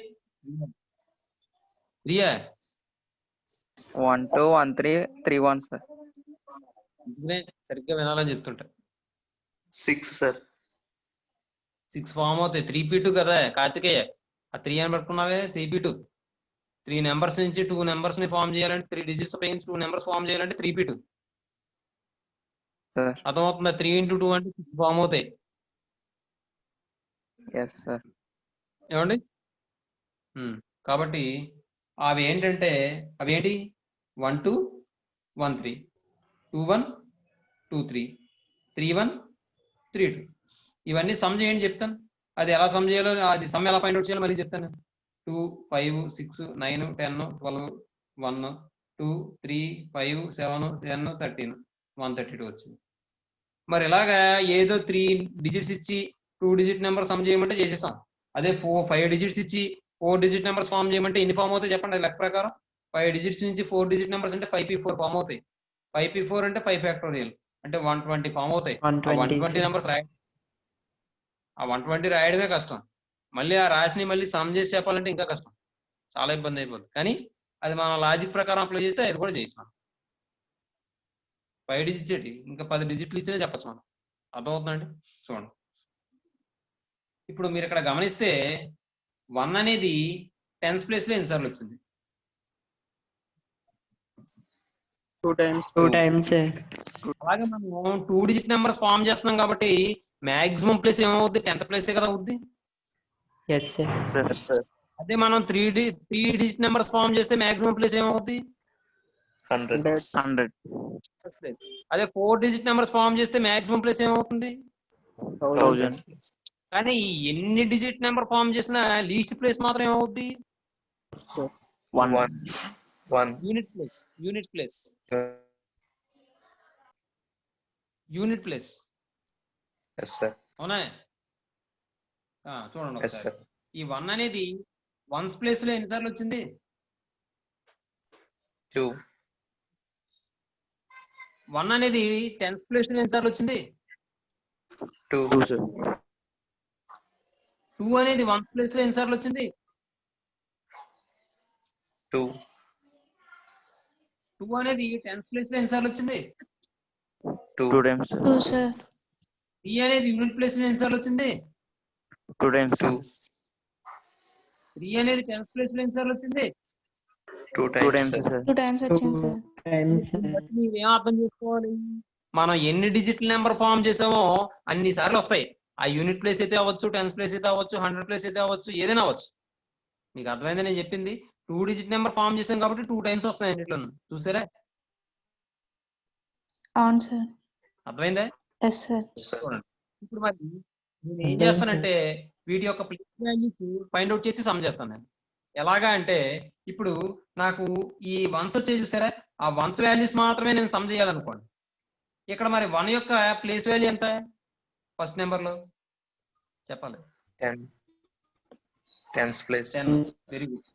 [SPEAKER 6] 1 2 1 3 3 1 sir.
[SPEAKER 1] సరిగ్గా వినాలని చెప్తుంటా.
[SPEAKER 5] 6 sir.
[SPEAKER 1] 6 ఫామ్ అవుతాయి. 3p2 కదా కార్తికేయ, ఆ 3 అని పట్టుకున్నావే 3p2. 3 నెంబర్స్ నుంచి 2 నెంబర్స్ ని ఫామ్ చేయాలంటే 3 digits ఉపయోగించి 2 నెంబర్స్ ఫామ్ చేయాలంటే 3p2.
[SPEAKER 6] Sir.
[SPEAKER 1] అర్థమవుతుందా? 3 into 2 అంటే 6 ఫామ్ అవుతాయి.
[SPEAKER 6] Yes sir.
[SPEAKER 1] ఏమండి? కాబట్టి అవి ఏంటంటే అవి ఏంటి? 1 2 1 3 2 1 2 3 3 1 3 2. ఇవన్నీ సమ్ చేయండి చెప్తాను. అది ఎలా సమ్ చేయాలో, అది సమ్ ఎలా ఫైండ్ అవుట్ చేయాలో మళ్ళీ చెప్తాను. 2 5 6 9 10 12 1 2 3 5 7 10 13 132 వచ్చింది. మరి ఇలాగా ఏదో 3 digits ఇచ్చి 2 digit నెంబర్ సమ్ చేయమంటే చేసేసాం. అదే 5 digits ఇచ్చి 4 digit నెంబర్స్ ఫామ్ చేయమంటే ఎన్ని ఫామ్ అవుతాయి చెప్పండి లెక్క ప్రకారం? 5 digits నుంచి 4 digit నెంబర్స్ అంటే 5p4 ఫామ్ అవుతాయి. 5p4 అంటే 5 ఫ్యాక్టోరియల్ అంటే 120 ఫామ్ అవుతాయి. 120 నెంబర్స్ రాయడం, ఆ 120 రాయడమే కష్టం. మళ్ళీ ఆ రాసిని మళ్ళీ సమ్ చేసి చెప్పాలంటే ఇంకా కష్టం, చాలా ఇబ్బంది అయిపోతుంది. కానీ అది మన లాజిక్ ప్రకారం అప్లై చేస్తే అది కూడా చేయొచ్చు మనం. 5 digits ఏంటి, ఇంకా 10 digits ఇచ్చినా చెప్పచ్చు మనం. అర్థమవుతుందండి? చూడండి, ఇప్పుడు మీరు ఇక్కడ గమనిస్తే 1 అనేది 10th ప్లేస్ లో ఎన్నిసార్లు వచ్చింది?
[SPEAKER 7] 2 times.
[SPEAKER 1] అలాగే మనం 2 digit నెంబర్స్ ఫామ్ చేస్తున్నాం కాబట్టి మాక్సిమం ప్లేస్ ఏమవుద్ది? 10th ప్లేసే కదా అవుద్ది.
[SPEAKER 2] yes sir.
[SPEAKER 5] Yes sir.
[SPEAKER 1] అదే మనం 3 digit నెంబర్స్ ఫామ్ చేస్తే మాక్సిమం ప్లేస్ ఏమవుద్ది?
[SPEAKER 5] 100.
[SPEAKER 1] అదే 4 digit నెంబర్స్ ఫామ్ చేస్తే మాక్సిమం ప్లేస్ ఏమవుతుంది?
[SPEAKER 5] 1000.
[SPEAKER 1] కానీ ఎన్ని డిజిట్ నెంబర్ ఫామ్ చేసినా లీస్ట్ ప్లేస్ మాత్రం ఏమవుద్ది?
[SPEAKER 5] 1.
[SPEAKER 1] Unit place.
[SPEAKER 5] Yes sir.
[SPEAKER 1] అవునా? చూడండి
[SPEAKER 5] Yes
[SPEAKER 1] ఒకసారి.
[SPEAKER 5] sir.
[SPEAKER 1] ఈ 1 అనేది 1's ప్లేస్ లో ఎన్నిసార్లు వచ్చింది?
[SPEAKER 5] 2.
[SPEAKER 1] 1 అనేది 10th ప్లేస్ లో ఎన్నిసార్లు వచ్చింది?
[SPEAKER 5] 2 sir.
[SPEAKER 1] 2 అనేది 1th ప్లేస్ లో ఎన్నిసార్లు వచ్చింది?
[SPEAKER 5] 2.
[SPEAKER 1] 2 అనేది 10th ప్లేస్ లో ఎన్నిసార్లు వచ్చింది?
[SPEAKER 5] 2
[SPEAKER 6] times sir.
[SPEAKER 4] 2 sir.
[SPEAKER 1] 3 అనేది యూనిట్ ప్లేస్ లో ఎన్నిసార్లు వచ్చింది?
[SPEAKER 6] 2 times sir.
[SPEAKER 1] 3 అనేది 10th ప్లేస్ లో ఎన్నిసార్లు వచ్చింది?
[SPEAKER 5] 2
[SPEAKER 6] 2
[SPEAKER 5] times
[SPEAKER 6] times
[SPEAKER 5] sir.
[SPEAKER 4] 2 times వచ్చింది సార్.
[SPEAKER 1] మీరేం అర్థం చేసుకోవాలి? మనం ఎన్ని డిజిట్ నెంబర్ ఫామ్ చేసామో అన్ని సార్లు వస్తాయి. ఆ యూనిట్ ప్లేస్ అయితే అవ్వచ్చు, 10th ప్లేస్ అయితే అవ్వచ్చు, 100 ప్లేస్ అయితే అవ్వచ్చు, ఏదైనా అవ్వచ్చు. మీకు అర్థమైంది నేను చెప్పింది? 2 digit నెంబర్ ఫామ్ చేసాం కాబట్టి 2 times వస్తాయి అన్నిట్లో. చూసారా?
[SPEAKER 4] అవును సార్.
[SPEAKER 1] అర్థమైందా?
[SPEAKER 4] Yes sir.
[SPEAKER 5] Yes sir.
[SPEAKER 1] చూడండి, ఇప్పుడు మరి నేను ఏం చేస్తానంటే వీటి యొక్క ప్లేస్ వాల్యూస్ ఫైండ్ అవుట్ చేసి సమ్ చేస్తాను నేను. ఎలాగా అంటే ఇప్పుడు నాకు ఈ 1s వచ్చేది చూసారా? ఆ 1s వాల్యూస్ మాత్రమే నేను సమ్ చేయాలనుకోండి. ఇక్కడ మరి 1 యొక్క ప్లేస్ వాల్యూ ఎంత ఫస్ట్ నెంబర్ లో చెప్పాలి?
[SPEAKER 5] 10. 10th place.
[SPEAKER 1] 10. Very good.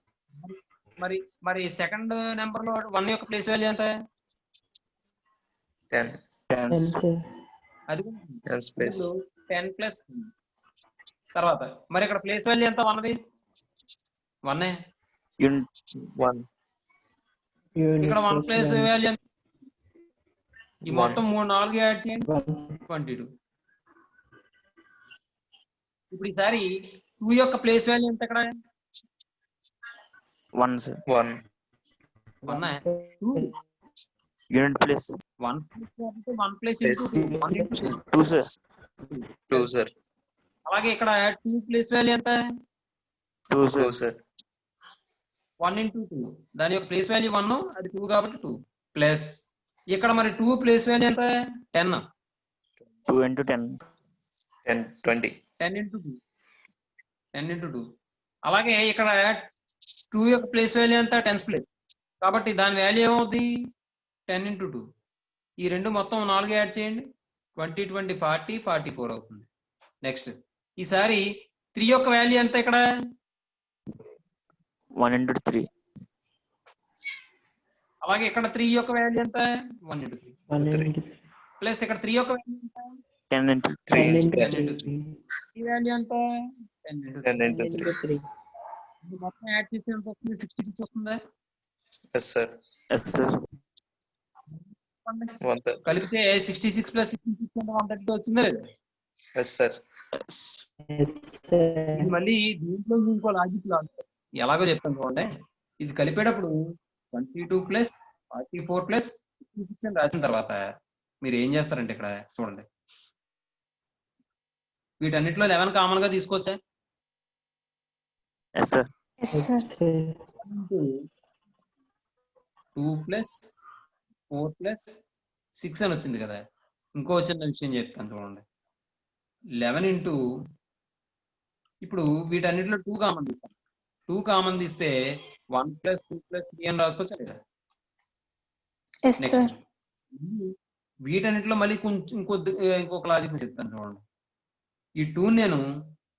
[SPEAKER 1] మరి మరి సెకండ్ నెంబర్ లో 1 యొక్క ప్లేస్ వాల్యూ ఎంత?
[SPEAKER 5] 10.
[SPEAKER 2] 10 సార్.
[SPEAKER 1] అది
[SPEAKER 5] 10 space.
[SPEAKER 1] 10 ప్లస్ తర్వాత మరి ఇక్కడ ప్లేస్ వాల్యూ ఎంత? 1ది 1.
[SPEAKER 5] Unit 1.
[SPEAKER 1] ఇక్కడ 1
[SPEAKER 2] యూనిట్
[SPEAKER 1] ప్లేస్ వాల్యూ ఎంత? ఈ
[SPEAKER 5] 1.
[SPEAKER 1] మొత్తం 4 యాడ్ చేయండి 22. ఇప్పుడు ఈసారి 2 యొక్క ప్లేస్ వాల్యూ ఎంత? ఇక్కడ
[SPEAKER 8] 1 sir.
[SPEAKER 5] 1.
[SPEAKER 1] 1. 2
[SPEAKER 8] Unit place
[SPEAKER 1] 1 plus into 2 1 into 2.
[SPEAKER 8] 2 sir.
[SPEAKER 5] 2 sir.
[SPEAKER 1] అలాగే ఇక్కడ 2 ప్లేస్ వాల్యూ ఎంత?
[SPEAKER 8] 2 sir.
[SPEAKER 5] 2 sir.
[SPEAKER 1] 1 ఇంటూ 2 దాని యొక్క ప్లేస్ వాల్యూ 1, అది 2 కాబట్టి 2 ప్లస్ ఇక్కడ మరి 2 ప్లేస్ వాల్యూ ఎంత? 10.
[SPEAKER 8] 2 into 10.
[SPEAKER 5] 10. 20.
[SPEAKER 1] 10 into 2 10 into 2. అలాగే ఇక్కడ 2 యొక్క ప్లేస్ వాల్యూ ఎంత? 10 ప్లేస్ కాబట్టి దాని వాల్యూ ఏమవుతుంది? 10 ఇంటూ 2. ఈ రెండు మొత్తం 4 యాడ్ చేయండి 20 20 40 44 అవుతుంది. నెక్స్ట్ ఈసారి 3 యొక్క వాల్యూ ఎంత? ఇక్కడ
[SPEAKER 8] 1 into 3.
[SPEAKER 1] అలాగే ఇక్కడ 3 యొక్క వాల్యూ ఎంత? 1 ఇంటూ 3 ప్లస్ ఇక్కడ 3 యొక్క వాల్యూ ఎంత?
[SPEAKER 8] 10 into
[SPEAKER 5] 3
[SPEAKER 2] 10
[SPEAKER 5] into 10.
[SPEAKER 1] 10 ఇంటూ 3. ఈ వాల్యూ ఎంత? 10 ఇంటూ
[SPEAKER 5] 10 into 3.
[SPEAKER 2] 3.
[SPEAKER 1] మొత్తం యాడ్ చేస్తే ఎంత వస్తుంది? 66 వస్తుందా?
[SPEAKER 5] Yes sir.
[SPEAKER 8] Yes sir.
[SPEAKER 5] 130.
[SPEAKER 1] కలిపితే 66 ప్లస్ 66 అంటే 132 వచ్చిందా లేదా?
[SPEAKER 5] Yes sir.
[SPEAKER 1] ఇది మళ్ళీ దీంట్లో ఇంకో లాజిక్ ఎలాగో చెప్తాను చూడండి. ఇది కలిపేటప్పుడు 22 ప్లస్ 44 ప్లస్ 66 అని రాసిన తర్వాత మీరు ఏం చేస్తారంటే ఇక్కడ చూడండి, వీటన్నిటిలో 11 కామన్ గా తీసుకోవచ్చా?
[SPEAKER 8] Yes sir.
[SPEAKER 4] Yes sir.
[SPEAKER 1] 2 plus 4 plus 6 అని వచ్చింది కదా. ఇంకో చిన్న విషయం చెప్తాను చూడండి. 11 ఇంటూ ఇప్పుడు వీటన్నిటిలో 2 కామన్ తీస్తాం. 2 కామన్ తీస్తే 1 ప్లస్ 2 ప్లస్ 3 అని రాసుకోవచ్చా లేదా?
[SPEAKER 4] Yes
[SPEAKER 1] next
[SPEAKER 4] sir.
[SPEAKER 1] వీటన్నిటిలో మళ్ళీ కొంచెం ఇంకొక లాజిక్ చెప్తాను చూడండి. ఈ 2 నేను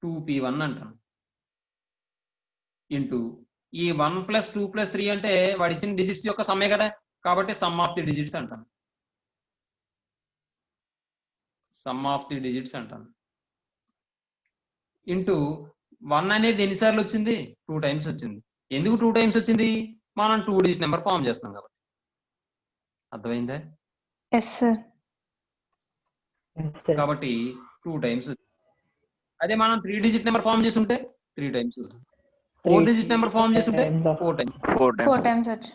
[SPEAKER 1] 2p1 అంటాను ఇంటూ ఈ 1 ప్లస్ 2 ప్లస్ 3 అంటే వాడి ఇచ్చిన డిజిట్స్ యొక్క సమ్మే కదా, కాబట్టి సమ్ ఆఫ్ ది డిజిట్స్ అంటాను. సమ్ ఆఫ్ ది డిజిట్స్ అంటాను ఇంటూ 1 అనేది ఎన్నిసార్లు వచ్చింది? 2 టైమ్స్ వచ్చింది. ఎందుకు 2 టైమ్స్ వచ్చింది? మనం 2 డిజిట్ నెంబర్ ఫామ్ చేస్తున్నాం కాబట్టి. అర్థమైందా?
[SPEAKER 4] Yes sir.
[SPEAKER 1] కాబట్టి 2 టైమ్స్. అదే మనం 3 డిజిట్ నెంబర్ ఫామ్ చేసి ఉంటే 3 టైమ్స్. 4 డిజిట్ నెంబర్ ఫామ్ చేసి ఉంటే 4 టైమ్స్.
[SPEAKER 4] 4 టైమ్స్ వచ్చి.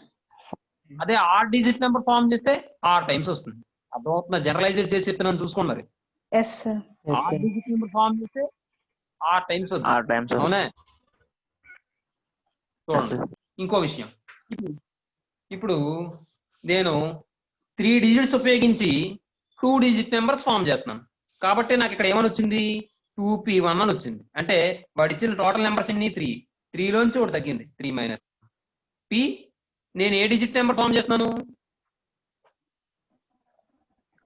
[SPEAKER 1] అదే 6 డిజిట్ నెంబర్ ఫామ్ చేస్తే 6 టైమ్స్ వస్తుంది. అర్థమవుతుందా? జనరలైజ్డ్ చేసి చెప్తున్నాను చూసుకోండి. మరి
[SPEAKER 4] yes sir.
[SPEAKER 1] 6 digit number form చేస్తే 6 టైమ్స్ వస్తుంది.
[SPEAKER 8] 6 times.
[SPEAKER 1] అవునా?
[SPEAKER 8] Yes
[SPEAKER 1] చూడండి
[SPEAKER 8] sir.
[SPEAKER 1] ఇంకో విషయం. ఇప్పుడు నేను 3 డిజిట్స్ ఉపయోగించి 2 డిజిట్ నెంబర్స్ ఫామ్ చేస్తున్నాను కాబట్టి నాకు ఇక్కడ ఏమని వచ్చింది? 2p1 అని వచ్చింది. అంటే వాడు ఇచ్చిన టోటల్ నెంబర్స్ ఎన్ని? 3. 3లోంచి ఒకటి తగ్గింది 3 మైనస్ p. నేను ఏ డిజిట్ నెంబర్ ఫామ్ చేస్తున్నాను?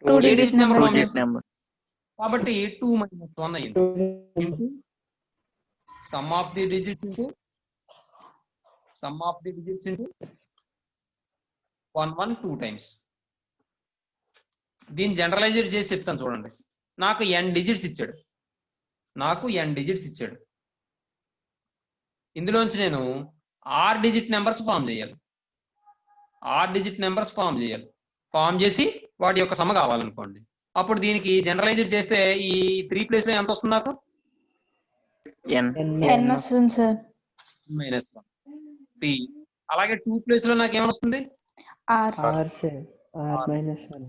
[SPEAKER 4] 2
[SPEAKER 1] ఏ
[SPEAKER 4] digit
[SPEAKER 1] digit number
[SPEAKER 4] number.
[SPEAKER 1] Form
[SPEAKER 8] Digit
[SPEAKER 1] చేస్తున్నాను
[SPEAKER 8] number.
[SPEAKER 1] కాబట్టి 2 మైనస్ 1 అయ్యింది. Into sum of the digits into sum of the digits into 1 1 2 times. దీన్ని జనరలైజ్డ్ చేసి చెప్తాను చూడండి. నాకు n డిజిట్స్ ఇచ్చాడు. ఇందులోంచి నేను 6 డిజిట్ నెంబర్స్ ఫామ్ చేయాలి. 6 డిజిట్ నెంబర్స్ ఫామ్ చేసి వాటి యొక్క సమ కావాలనుకోండి. అప్పుడు దీనికి జనరలైజ్డ్ చేస్తే ఈ 3 ప్లేస్ లో ఎంత వస్తుంది? నాకు
[SPEAKER 8] N.
[SPEAKER 4] ఎన్ వస్తుంది సార్.
[SPEAKER 1] Minus 1 p. అలాగే 2 ప్లేస్ లో నాకు ఏమొస్తుంది?
[SPEAKER 4] R.
[SPEAKER 2] R sir. R minus 1.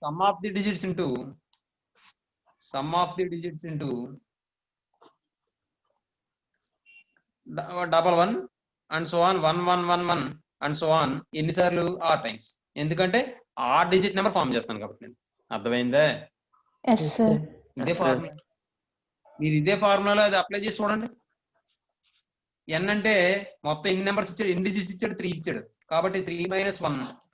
[SPEAKER 1] Sum of the digits into 11 and so on 1 1 1 1 and so on. ఎన్నిసార్లు? 6 టైమ్స్. ఎందుకంటే 6 డిజిట్ నెంబర్ ఫామ్ చేస్తాను కాబట్టి. నేను అర్థమైందా?
[SPEAKER 4] Yes sir.
[SPEAKER 1] ఇదే
[SPEAKER 8] Yes, sir.
[SPEAKER 1] ఫార్ములా. మీరు ఇదే ఫార్ములాలో అది అప్లై చేసి చూడండి. n అంటే మొత్తం ఎన్ని నెంబర్స్ ఇచ్చాడు? ఎన్ని డిజిట్స్ ఇచ్చాడు? 3 ఇచ్చాడు కాబట్టి 3 మైనస్ 1 p.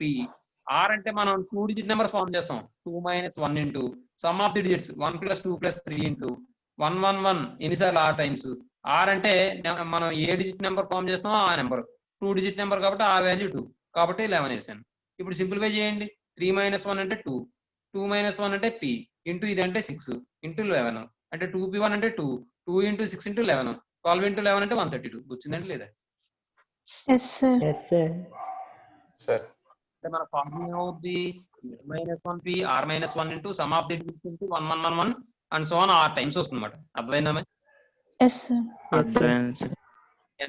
[SPEAKER 1] r అంటే మనం 2 డిజిట్ నెంబర్స్ ఫామ్ చేస్తాం. 2 minus 1 into sum of the digits 1 plus 2 plus 3 into 1 1 1 ఎన్నిసార్లు? 6 టైమ్స్. r అంటే మనం ఏ డిజిట్ నెంబర్ ఫామ్ చేస్తామో ఆ నెంబర్. 2 డిజిట్ నెంబర్ కాబట్టి ఆ వాల్యూ 2 కాబట్టి 11 వేసాను. ఇప్పుడు సింప్లిఫై చేయండి. 3 - 1 అంటే 2, 2 - 1 అంటే p ఇంటూ ఇది అంటే 6 ఇంటూ 11 అంటే 2p1 అంటే 2, 2 ఇంటూ 6 ఇంటూ 11, 12 ఇంటూ 11 అంటే 132. వచ్చిందంటే లేదా?
[SPEAKER 4] Yes sir.
[SPEAKER 2] Yes sir.
[SPEAKER 5] Sir
[SPEAKER 1] అంటే మన ఫార్ములా ఏమవుద్ది? -1p r - 1 into sum of the digits into 1 1 1 1 and so on r times వస్తుంది అన్నమాట. అర్థమైందా?
[SPEAKER 4] Yes sir.
[SPEAKER 8] అర్థమైంది సార్.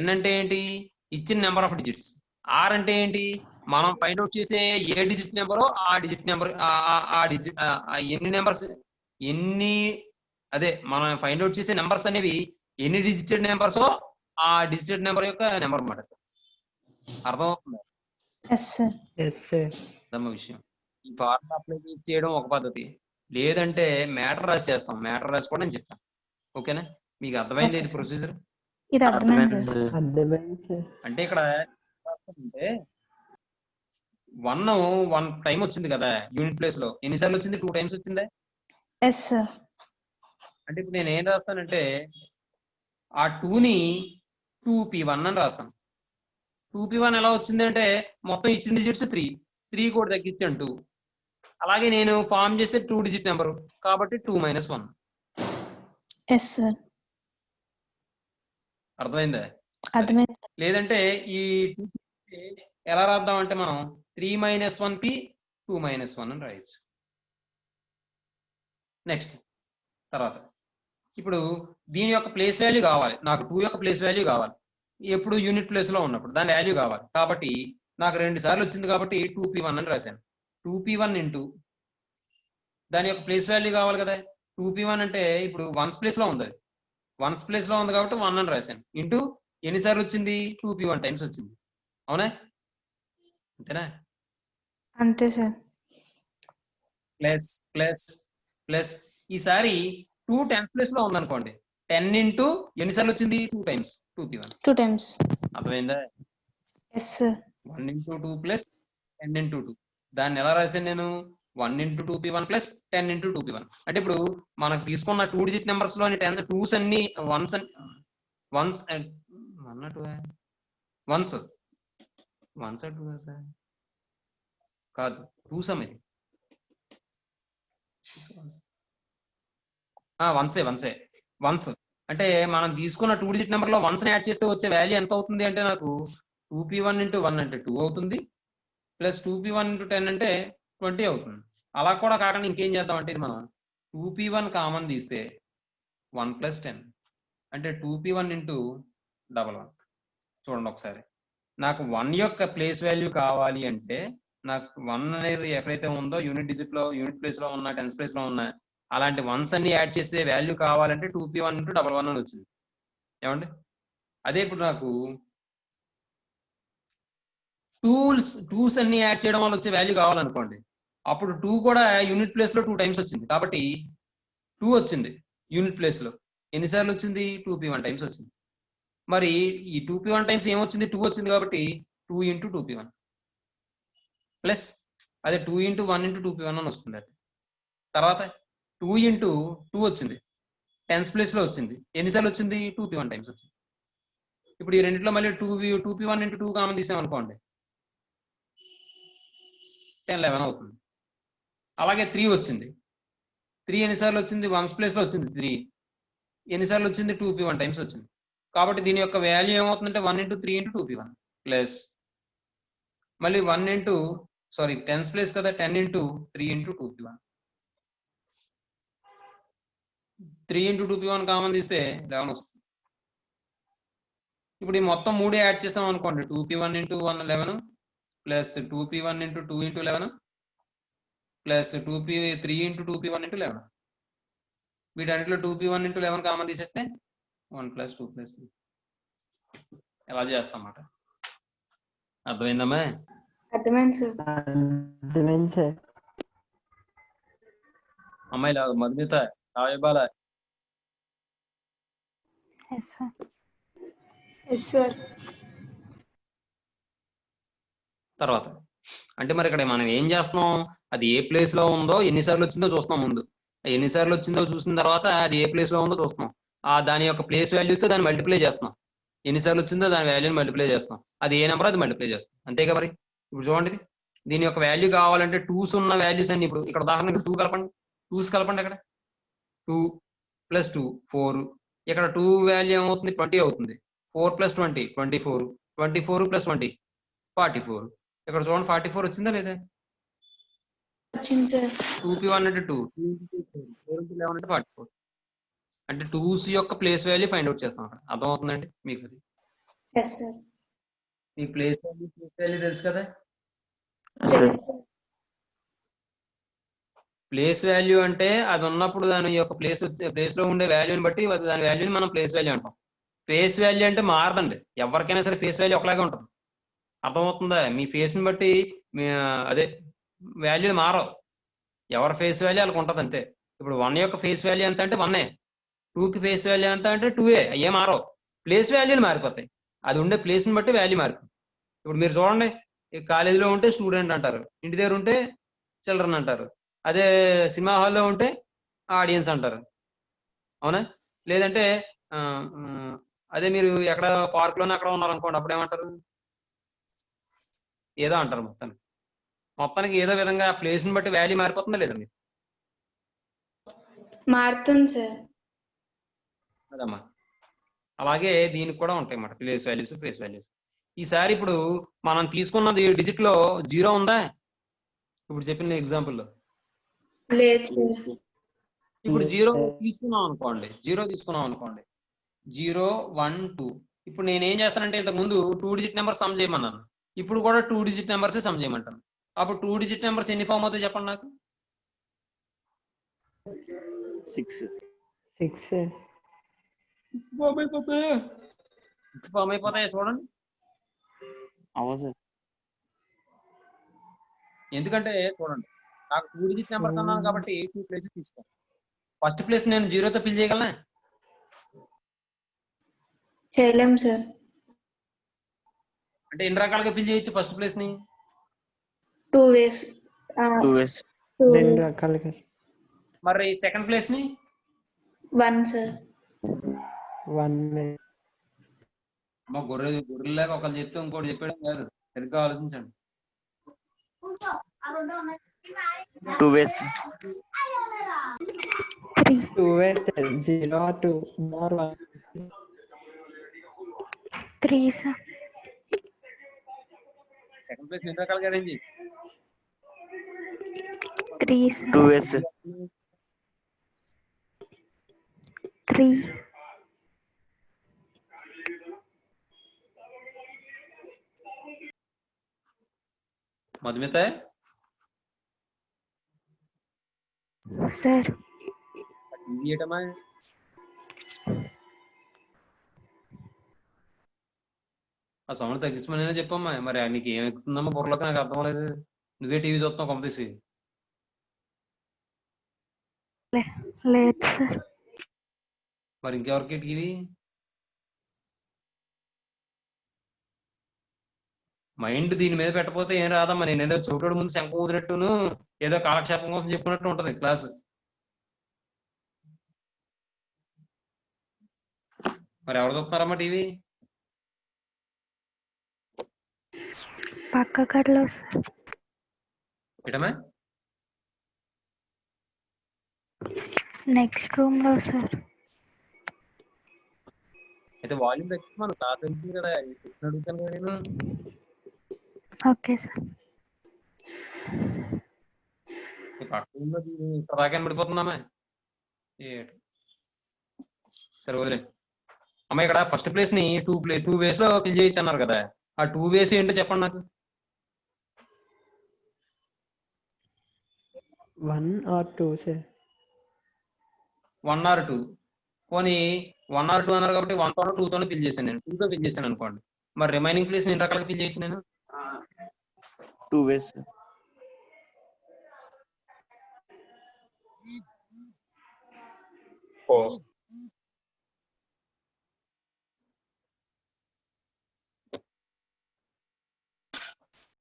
[SPEAKER 1] n అంటే ఏంటి? ఇచ్చిన నెంబర్ ఆఫ్ డిజిట్స్. r అంటే ఏంటి? మనం ఫైండ్ అవుట్ చేసే ఏ డిజిట్ నెంబరో ఆ డిజిట్ నెంబర్ ఆ డిజిట్ ఎన్ని నెంబర్స్ అదే మనం ఫైండ్ అవుట్ చేసే నెంబర్స్ అనేవి ఎన్ని డిజిటెడ్ నెంబర్సో ఆ డిజిటెడ్ నెంబర్ యొక్క నెంబర్ అన్నమాట. అర్థమవుతుందా?
[SPEAKER 4] Yes sir.
[SPEAKER 2] Yes sir.
[SPEAKER 1] అర్థమ విషయం. ఈ ఫార్ములా అప్లై చేయడం ఒక పద్ధతి, లేదంటే మ్యాటర్ రాసి చేస్తాం. మ్యాటర్ రాసి కూడా నేను చెప్తాను. ఓకేనా? మీకు అర్థమైంది ఇది ప్రొసీజర్?
[SPEAKER 4] ఇది అర్థమైంది
[SPEAKER 8] అర్థమైంది
[SPEAKER 4] సార్.
[SPEAKER 8] సార్.
[SPEAKER 2] అర్థమైంది సార్.
[SPEAKER 1] అంటే ఇక్కడ అంటే 1 టైం వచ్చింది కదా యూనిట్ ప్లేస్ లో, ఎన్నిసార్లు వచ్చింది? 2 టైమ్స్ వచ్చిందా?
[SPEAKER 4] Yes sir.
[SPEAKER 1] అంటే ఇప్పుడు నేను ఏం రాస్తానంటే ఆ 2ని 2p1 అని రాస్తాను. 2p1 ఎలా వచ్చింది అంటే మొత్తం ఇచ్చిన డిజిట్స్ 3 కూడా తగ్గించాను 2. అలాగే నేను ఫామ్ చేసే 2 డిజిట్ నెంబర్ కాబట్టి 2 - 1.
[SPEAKER 4] Yes sir.
[SPEAKER 1] అర్థమైందా?
[SPEAKER 4] అర్థమైంది.
[SPEAKER 1] లేదంటే ఈ 2 ఎలా రాద్దాం అంటే మనం 3 - 1p 2 - 1 అని రాయొచ్చు. నెక్స్ట్ తర్వాత ఇప్పుడు దీని యొక్క ప్లేస్ వాల్యూ కావాలి నాకు. 2 యొక్క ప్లేస్ వాల్యూ కావాలి. ఎప్పుడు యూనిట్ ప్లేస్ లో ఉన్నప్పుడు దాని వాల్యూ కావాలి. కాబట్టి నాకు 2 సార్లు వచ్చింది కాబట్టి 2p1 అని రాశాను. 2p1 ఇంటూ దాని యొక్క ప్లేస్ వాల్యూ కావాలి కదా. 2p1 అంటే ఇప్పుడు వన్స్ ప్లేస్ లో ఉంది. వన్స్ ప్లేస్ లో ఉంది కాబట్టి 1 అని రాశాను. ఇంటూ ఎన్నిసార్లు వచ్చింది? 2p1 టైమ్స్ వచ్చింది. అవునా? అంతేనా?
[SPEAKER 4] అంతే సార్.
[SPEAKER 1] ప్లస్ ప్లస్ ప్లస్ ఈసారి 2 టెన్స్ ప్లేస్ లో ఉందనుకోండి. 10 ఇంటూ ఎన్నిసార్లు వచ్చింది? 2 టైమ్స్ 2p1.
[SPEAKER 4] 2 టైమ్స్.
[SPEAKER 1] అర్థమైందా?
[SPEAKER 4] Yes sir.
[SPEAKER 1] 1 into 2 plus 10 into 2. దాన్ని ఎలా రాశాను నేను? 1 into 2p1 plus 10 into 2p1. అంటే ఇప్పుడు మనకు తీసుకున్న 2 డిజిట్ నెంబర్స్ లోని 10 2s అన్ని వన్స్ కాదు 2 సమ్ ఇది. వన్స్ అంటే మనం తీసుకున్న 2 డిజిట్ నెంబర్ లో వన్స్ యాడ్ చేస్తే వచ్చే వాల్యూ ఎంత అవుతుంది అంటే నాకు 2p1 ఇంటూ 1 అంటే 2 అవుతుంది, ప్లస్ 2p1 ఇంటూ 10 అంటే 20 అవుతుంది. అలా కూడా కాకుండా ఇంకేం చేద్దాం అంటే ఇది మనం 2p1 కామన్ తీస్తే 1 ప్లస్ 10 అంటే 2p1 ఇంటూ 11. చూడండి ఒకసారి, నాకు 1 యొక్క ప్లేస్ వాల్యూ కావాలి అంటే నాకు 1 అనేది ఎక్కడైతే ఉందో యూనిట్ డిజిట్ లో యూనిట్ ప్లేస్ లో ఉన్న టెన్స్ ప్లేస్ లో ఉన్న అలాంటి వన్స్ అన్ని యాడ్ చేస్తే వాల్యూ కావాలంటే 2p1 ఇంటూ 11 అని వచ్చింది. ఏమండి? అదే ఇప్పుడు నాకు టూస్ అన్ని యాడ్ చేయడం వల్ల వచ్చే వాల్యూ కావాలనుకోండి, అప్పుడు 2 కూడా యూనిట్ ప్లేస్ లో 2 టైమ్స్ వచ్చింది కాబట్టి 2 వచ్చింది యూనిట్ ప్లేస్ లో. ఎన్నిసార్లు వచ్చింది? 2p1 టైమ్స్ వచ్చింది. మరి ఈ 2p1 టైమ్స్ ఏమొచ్చింది? 2 వచ్చింది కాబట్టి 2 ఇంటూ 2p1 ప్లస్ అదే 2 ఇంటూ 1 ఇంటూ 2p1 అని వస్తుంది. అది తర్వాత 2 ఇంటూ 2 వచ్చింది, టెన్స్ ప్లేస్ లో వచ్చింది. ఎన్నిసార్లు వచ్చింది? 2p1 టైమ్స్ వచ్చింది. ఇప్పుడు ఈ రెండిట్లో మళ్ళీ 2p1 ఇంటూ 2 కామన్ తీసామనుకోండి 10 11 అవుతుంది. అలాగే 3 వచ్చింది. 3 ఎన్నిసార్లు వచ్చింది? వన్స్ ప్లేస్ లో వచ్చింది 3. ఎన్నిసార్లు వచ్చింది? 2p1 టైమ్స్ వచ్చింది. కాబట్టి దీని యొక్క వాల్యూ ఏమవుతుందంటే 1 ఇంటూ 3 ఇంటూ 2p1 ప్లస్ మళ్ళీ 1 ఇంటూ టెన్స్ ప్లేస్ కదా 10 into 3 into 2p1. 3 into 2p1 common తీస్తే 11 వస్తుంది. ఇప్పుడు ఈ మొత్తం 3 యాడ్ చేసాం అనుకోండి 2p1 into 1 11 plus 2p1 into 2 into 11 plus 3 into 2p1 into 11. వీటన్నిటిలో 2p1 ఇంటూ 11 కామన్ తీసేస్తే 1 ప్లస్ 2 ప్లస్ 3 ఎలా చేస్తాం అన్నమాట. అర్థమైందమ్మా?
[SPEAKER 4] అర్థమైంది సార్.
[SPEAKER 2] అర్థమైంది సార్.
[SPEAKER 1] అమ్మాయిలా Madhumitha Kavyabala
[SPEAKER 4] yes sir.
[SPEAKER 3] Yes sir.
[SPEAKER 1] తర్వాత అంటే మరి ఇక్కడ మనం ఏం చేస్తున్నాం? అది ఏ ప్లేస్ లో ఉందో ఎన్నిసార్లు వచ్చిందో చూస్తున్నాం. ముందు ఎన్నిసార్లు వచ్చిందో చూసిన తర్వాత అది ఏ ప్లేస్ లో ఉందో చూస్తున్నాం. దాని యొక్క ప్లేస్ వాల్యూతో దాన్ని మల్టిప్లై చేస్తున్నాం. ఎన్నిసార్లు వచ్చిందో దాని వాల్యూని మల్టిప్లై చేస్తాం. అది ఏ నెంబర్ అది మల్టిప్లై చేస్తాం, అంతేగా మరి. ఇప్పుడు చూడండి, దీని యొక్క వాల్యూ కావాలంటే 2s ఉన్న వాల్యూస్ అన్ని ఇప్పుడు ఇక్కడ ఉదాహరణకి 2 కలపండి, 2s కలపండి. అక్కడ 2 + 2 4, ఇక్కడ 2 వాల్యూ ఏమవుతుంది 20 అవుతుంది. 4 + 20 24, 24 + 20 44. ఇక్కడ చూడండి 44 వచ్చిందా లేదా?
[SPEAKER 4] వచ్చింది సార్.
[SPEAKER 1] 2p1 అంటే 2, 4x11 అంటే 44. అంటే 2s యొక్క ప్లేస్ వాల్యూ ఫైండ్ అవుట్ చేస్తాం అక్కడ. అర్థమవుతుందండి మీకు? అది
[SPEAKER 4] ఎస్ సార్.
[SPEAKER 1] మీకు ప్లేస్ వాల్యూ తెలుసు కదా.
[SPEAKER 8] సార్
[SPEAKER 1] ప్లేస్ వాల్యూ అంటే అది ఉన్నప్పుడు దాని యొక్క ప్లేస్ లో ఉండే వాల్యూని బట్టి దాని వాల్యూని మనం ప్లేస్ వాల్యూ అంటాం. ఫేస్ వాల్యూ అంటే మారదండి, ఎవరికైనా సరే ఫేస్ వాల్యూ ఒకలాగే ఉంటుంది. అర్థమవుతుందా? మీ ఫేస్ని బట్టి మీ అదే వాల్యూ మారవు, ఎవరి ఫేస్ వాల్యూ వాళ్ళకి ఉంటుంది అంతే. ఇప్పుడు 1 యొక్క ఫేస్ వాల్యూ ఎంత అంటే 1, 2కి ఫేస్ వాల్యూ ఎంత అంటే 2, అయ్యే మారవు, ప్లేస్ వాల్యూలు మారిపోతాయి. అది ఉండే ప్లేస్ని బట్టి వాల్యూ మారిపోతుంది. ఇప్పుడు మీరు చూడండి, కాలేజీలో ఉంటే స్టూడెంట్ అంటారు, ఇంటి దగ్గర ఉంటే చిల్డ్రన్ అంటారు, అదే సినిమా హాల్లో ఉంటే ఆడియన్స్ అంటారు, అవునా? లేదంటే అదే మీరు ఎక్కడ పార్క్లోనే అక్కడ ఉన్నారనుకోండి, అప్పుడు ఏమంటారు? ఏదో అంటారు. మొత్తానికి ఏదో విధంగా ప్లేస్ని బట్టి వాల్యూ మారిపోతుందా లేదా మీరు?
[SPEAKER 4] మారుతుంది సార్.
[SPEAKER 1] అదమ్మా, అలాగే దీనికి కూడా ఉంటాయి అన్నమాట ప్లేస్ వాల్యూస్, ప్లేస్ వాల్యూస్. ఈసారి ఇప్పుడు మనం తీసుకున్నది డిజిట్ లో 0 ఉందా? ఇప్పుడు చెప్పిన ఎగ్జాంపుల్లో
[SPEAKER 4] లేదు సార్.
[SPEAKER 1] ఇప్పుడు 0 తీసుకున్నాం అనుకోండి, 0 0 1 2. ఇప్పుడు నేను ఏం చేస్తానంటే, ఇంతకు ముందు 2 డిజిట్ నెంబర్ సమ్ చేయమన్నాను, ఇప్పుడు కూడా 2 డిజిట్ నెంబర్స్ సమ్ చేయమంటాను. అప్పుడు 2 డిజిట్ నెంబర్స్ ఎన్ని ఫామ్ అవుతాయి చెప్పండి నాకు?
[SPEAKER 8] 6.
[SPEAKER 2] 6.
[SPEAKER 1] ఫామ్ అయిపోతాయి చూడండి.
[SPEAKER 8] అవ్వ సార్.
[SPEAKER 1] ఎందుకంటే చూడండి, నాకు 2 డిజిట్ నెంబర్స్ అన్నాను కాబట్టి 2 ప్లేసెస్ తీసుకోండి. ఫస్ట్ ప్లేస్ నేను 0తో ఫిల్ చేయగలనా?
[SPEAKER 4] చేయలేం సార్.
[SPEAKER 1] అంటే ఎన్ని రకాలుగా ఫిల్ చేయొచ్చు ఫస్ట్ ప్లేస్ ని?
[SPEAKER 4] 2 ways.
[SPEAKER 8] 2 ways.
[SPEAKER 4] 2
[SPEAKER 2] 2
[SPEAKER 4] ways.
[SPEAKER 2] రకాలుగా.
[SPEAKER 1] మరి సెకండ్ ప్లేస్ ని?
[SPEAKER 4] 1 సార్.
[SPEAKER 2] 1 way.
[SPEAKER 1] అమ్మ గొర్రెలాగా ఒకళ్ళు చెప్తే ఇంకోటి చెప్పడం కాదు, సరిగ్గా ఆలోచించండి.
[SPEAKER 8] 2 ways.
[SPEAKER 2] 2 ways. 0 or 2 more 1.
[SPEAKER 4] 3 sir.
[SPEAKER 1] Second place ఎన్ని రకాలుగా అరేంజ్ చేయి?
[SPEAKER 4] 3 సార్.
[SPEAKER 8] 2 ways.
[SPEAKER 4] 3.
[SPEAKER 1] మధుమిత
[SPEAKER 4] సార్.
[SPEAKER 1] ఇయ్యటమా? ఆ సౌండ్ తగ్గించమని చెప్పమ్మా. మరి నీకు ఏం ఎక్కుతుందమ్మా బుర్రలోకి? నాకు అర్థం లేదు. నువ్వే టీవీ చూస్తున్నావు కొంప తీసి.
[SPEAKER 4] లేదు సార్.
[SPEAKER 1] మరి ఇంకెవరికి టీవీ? మైండ్ దీని మీద పెట్టకపోతే ఏం రాదమ్మా. నేను ఏదో చోటోడు ముందు శంఖం ఊదినట్టును ఏదో కాలక్షేపం కోసం చెప్పుకున్నట్టు ఉంటది క్లాసు. మరి ఎవరు చూస్తున్నారమ్మా టీవీ?
[SPEAKER 4] పక్క గదిలో సార్.
[SPEAKER 1] ఏటమ్మా?
[SPEAKER 4] నెక్స్ట్ రూమ్ లో సార్.
[SPEAKER 1] అయితే వాల్యూమ్ తగ్గించి మనం క్లాస్ వెళ్తుంది కదా, అడుగుతాను కదా నేను.
[SPEAKER 4] Okay sir.
[SPEAKER 1] పక్క రూమ్లో ఇక్కడ దాకా పడిపోతుందమ్మా. సరే వదిలే అమ్మ. ఇక్కడ ఫస్ట్ ప్లేస్ ని 2 ways లో ఫిల్ చేయొచ్చు అన్నారు కదా, ఆ 2 ways ఏంటో చెప్పండి నాకు.
[SPEAKER 2] 1 or 2 say.
[SPEAKER 1] 1 or 2. పోనీ 1 or 2 అన్నారు కాబట్టి 1తోనో 2తోనో ఫిల్ చేశాను నేను, 2తో ఫిల్ చేశాను అనుకోండి. మరి రిమైనింగ్ ప్లేస్ ఎన్ని రకాలుగా ఫిల్ చేయొచ్చు నేను?
[SPEAKER 8] 2 ways.
[SPEAKER 1] 4.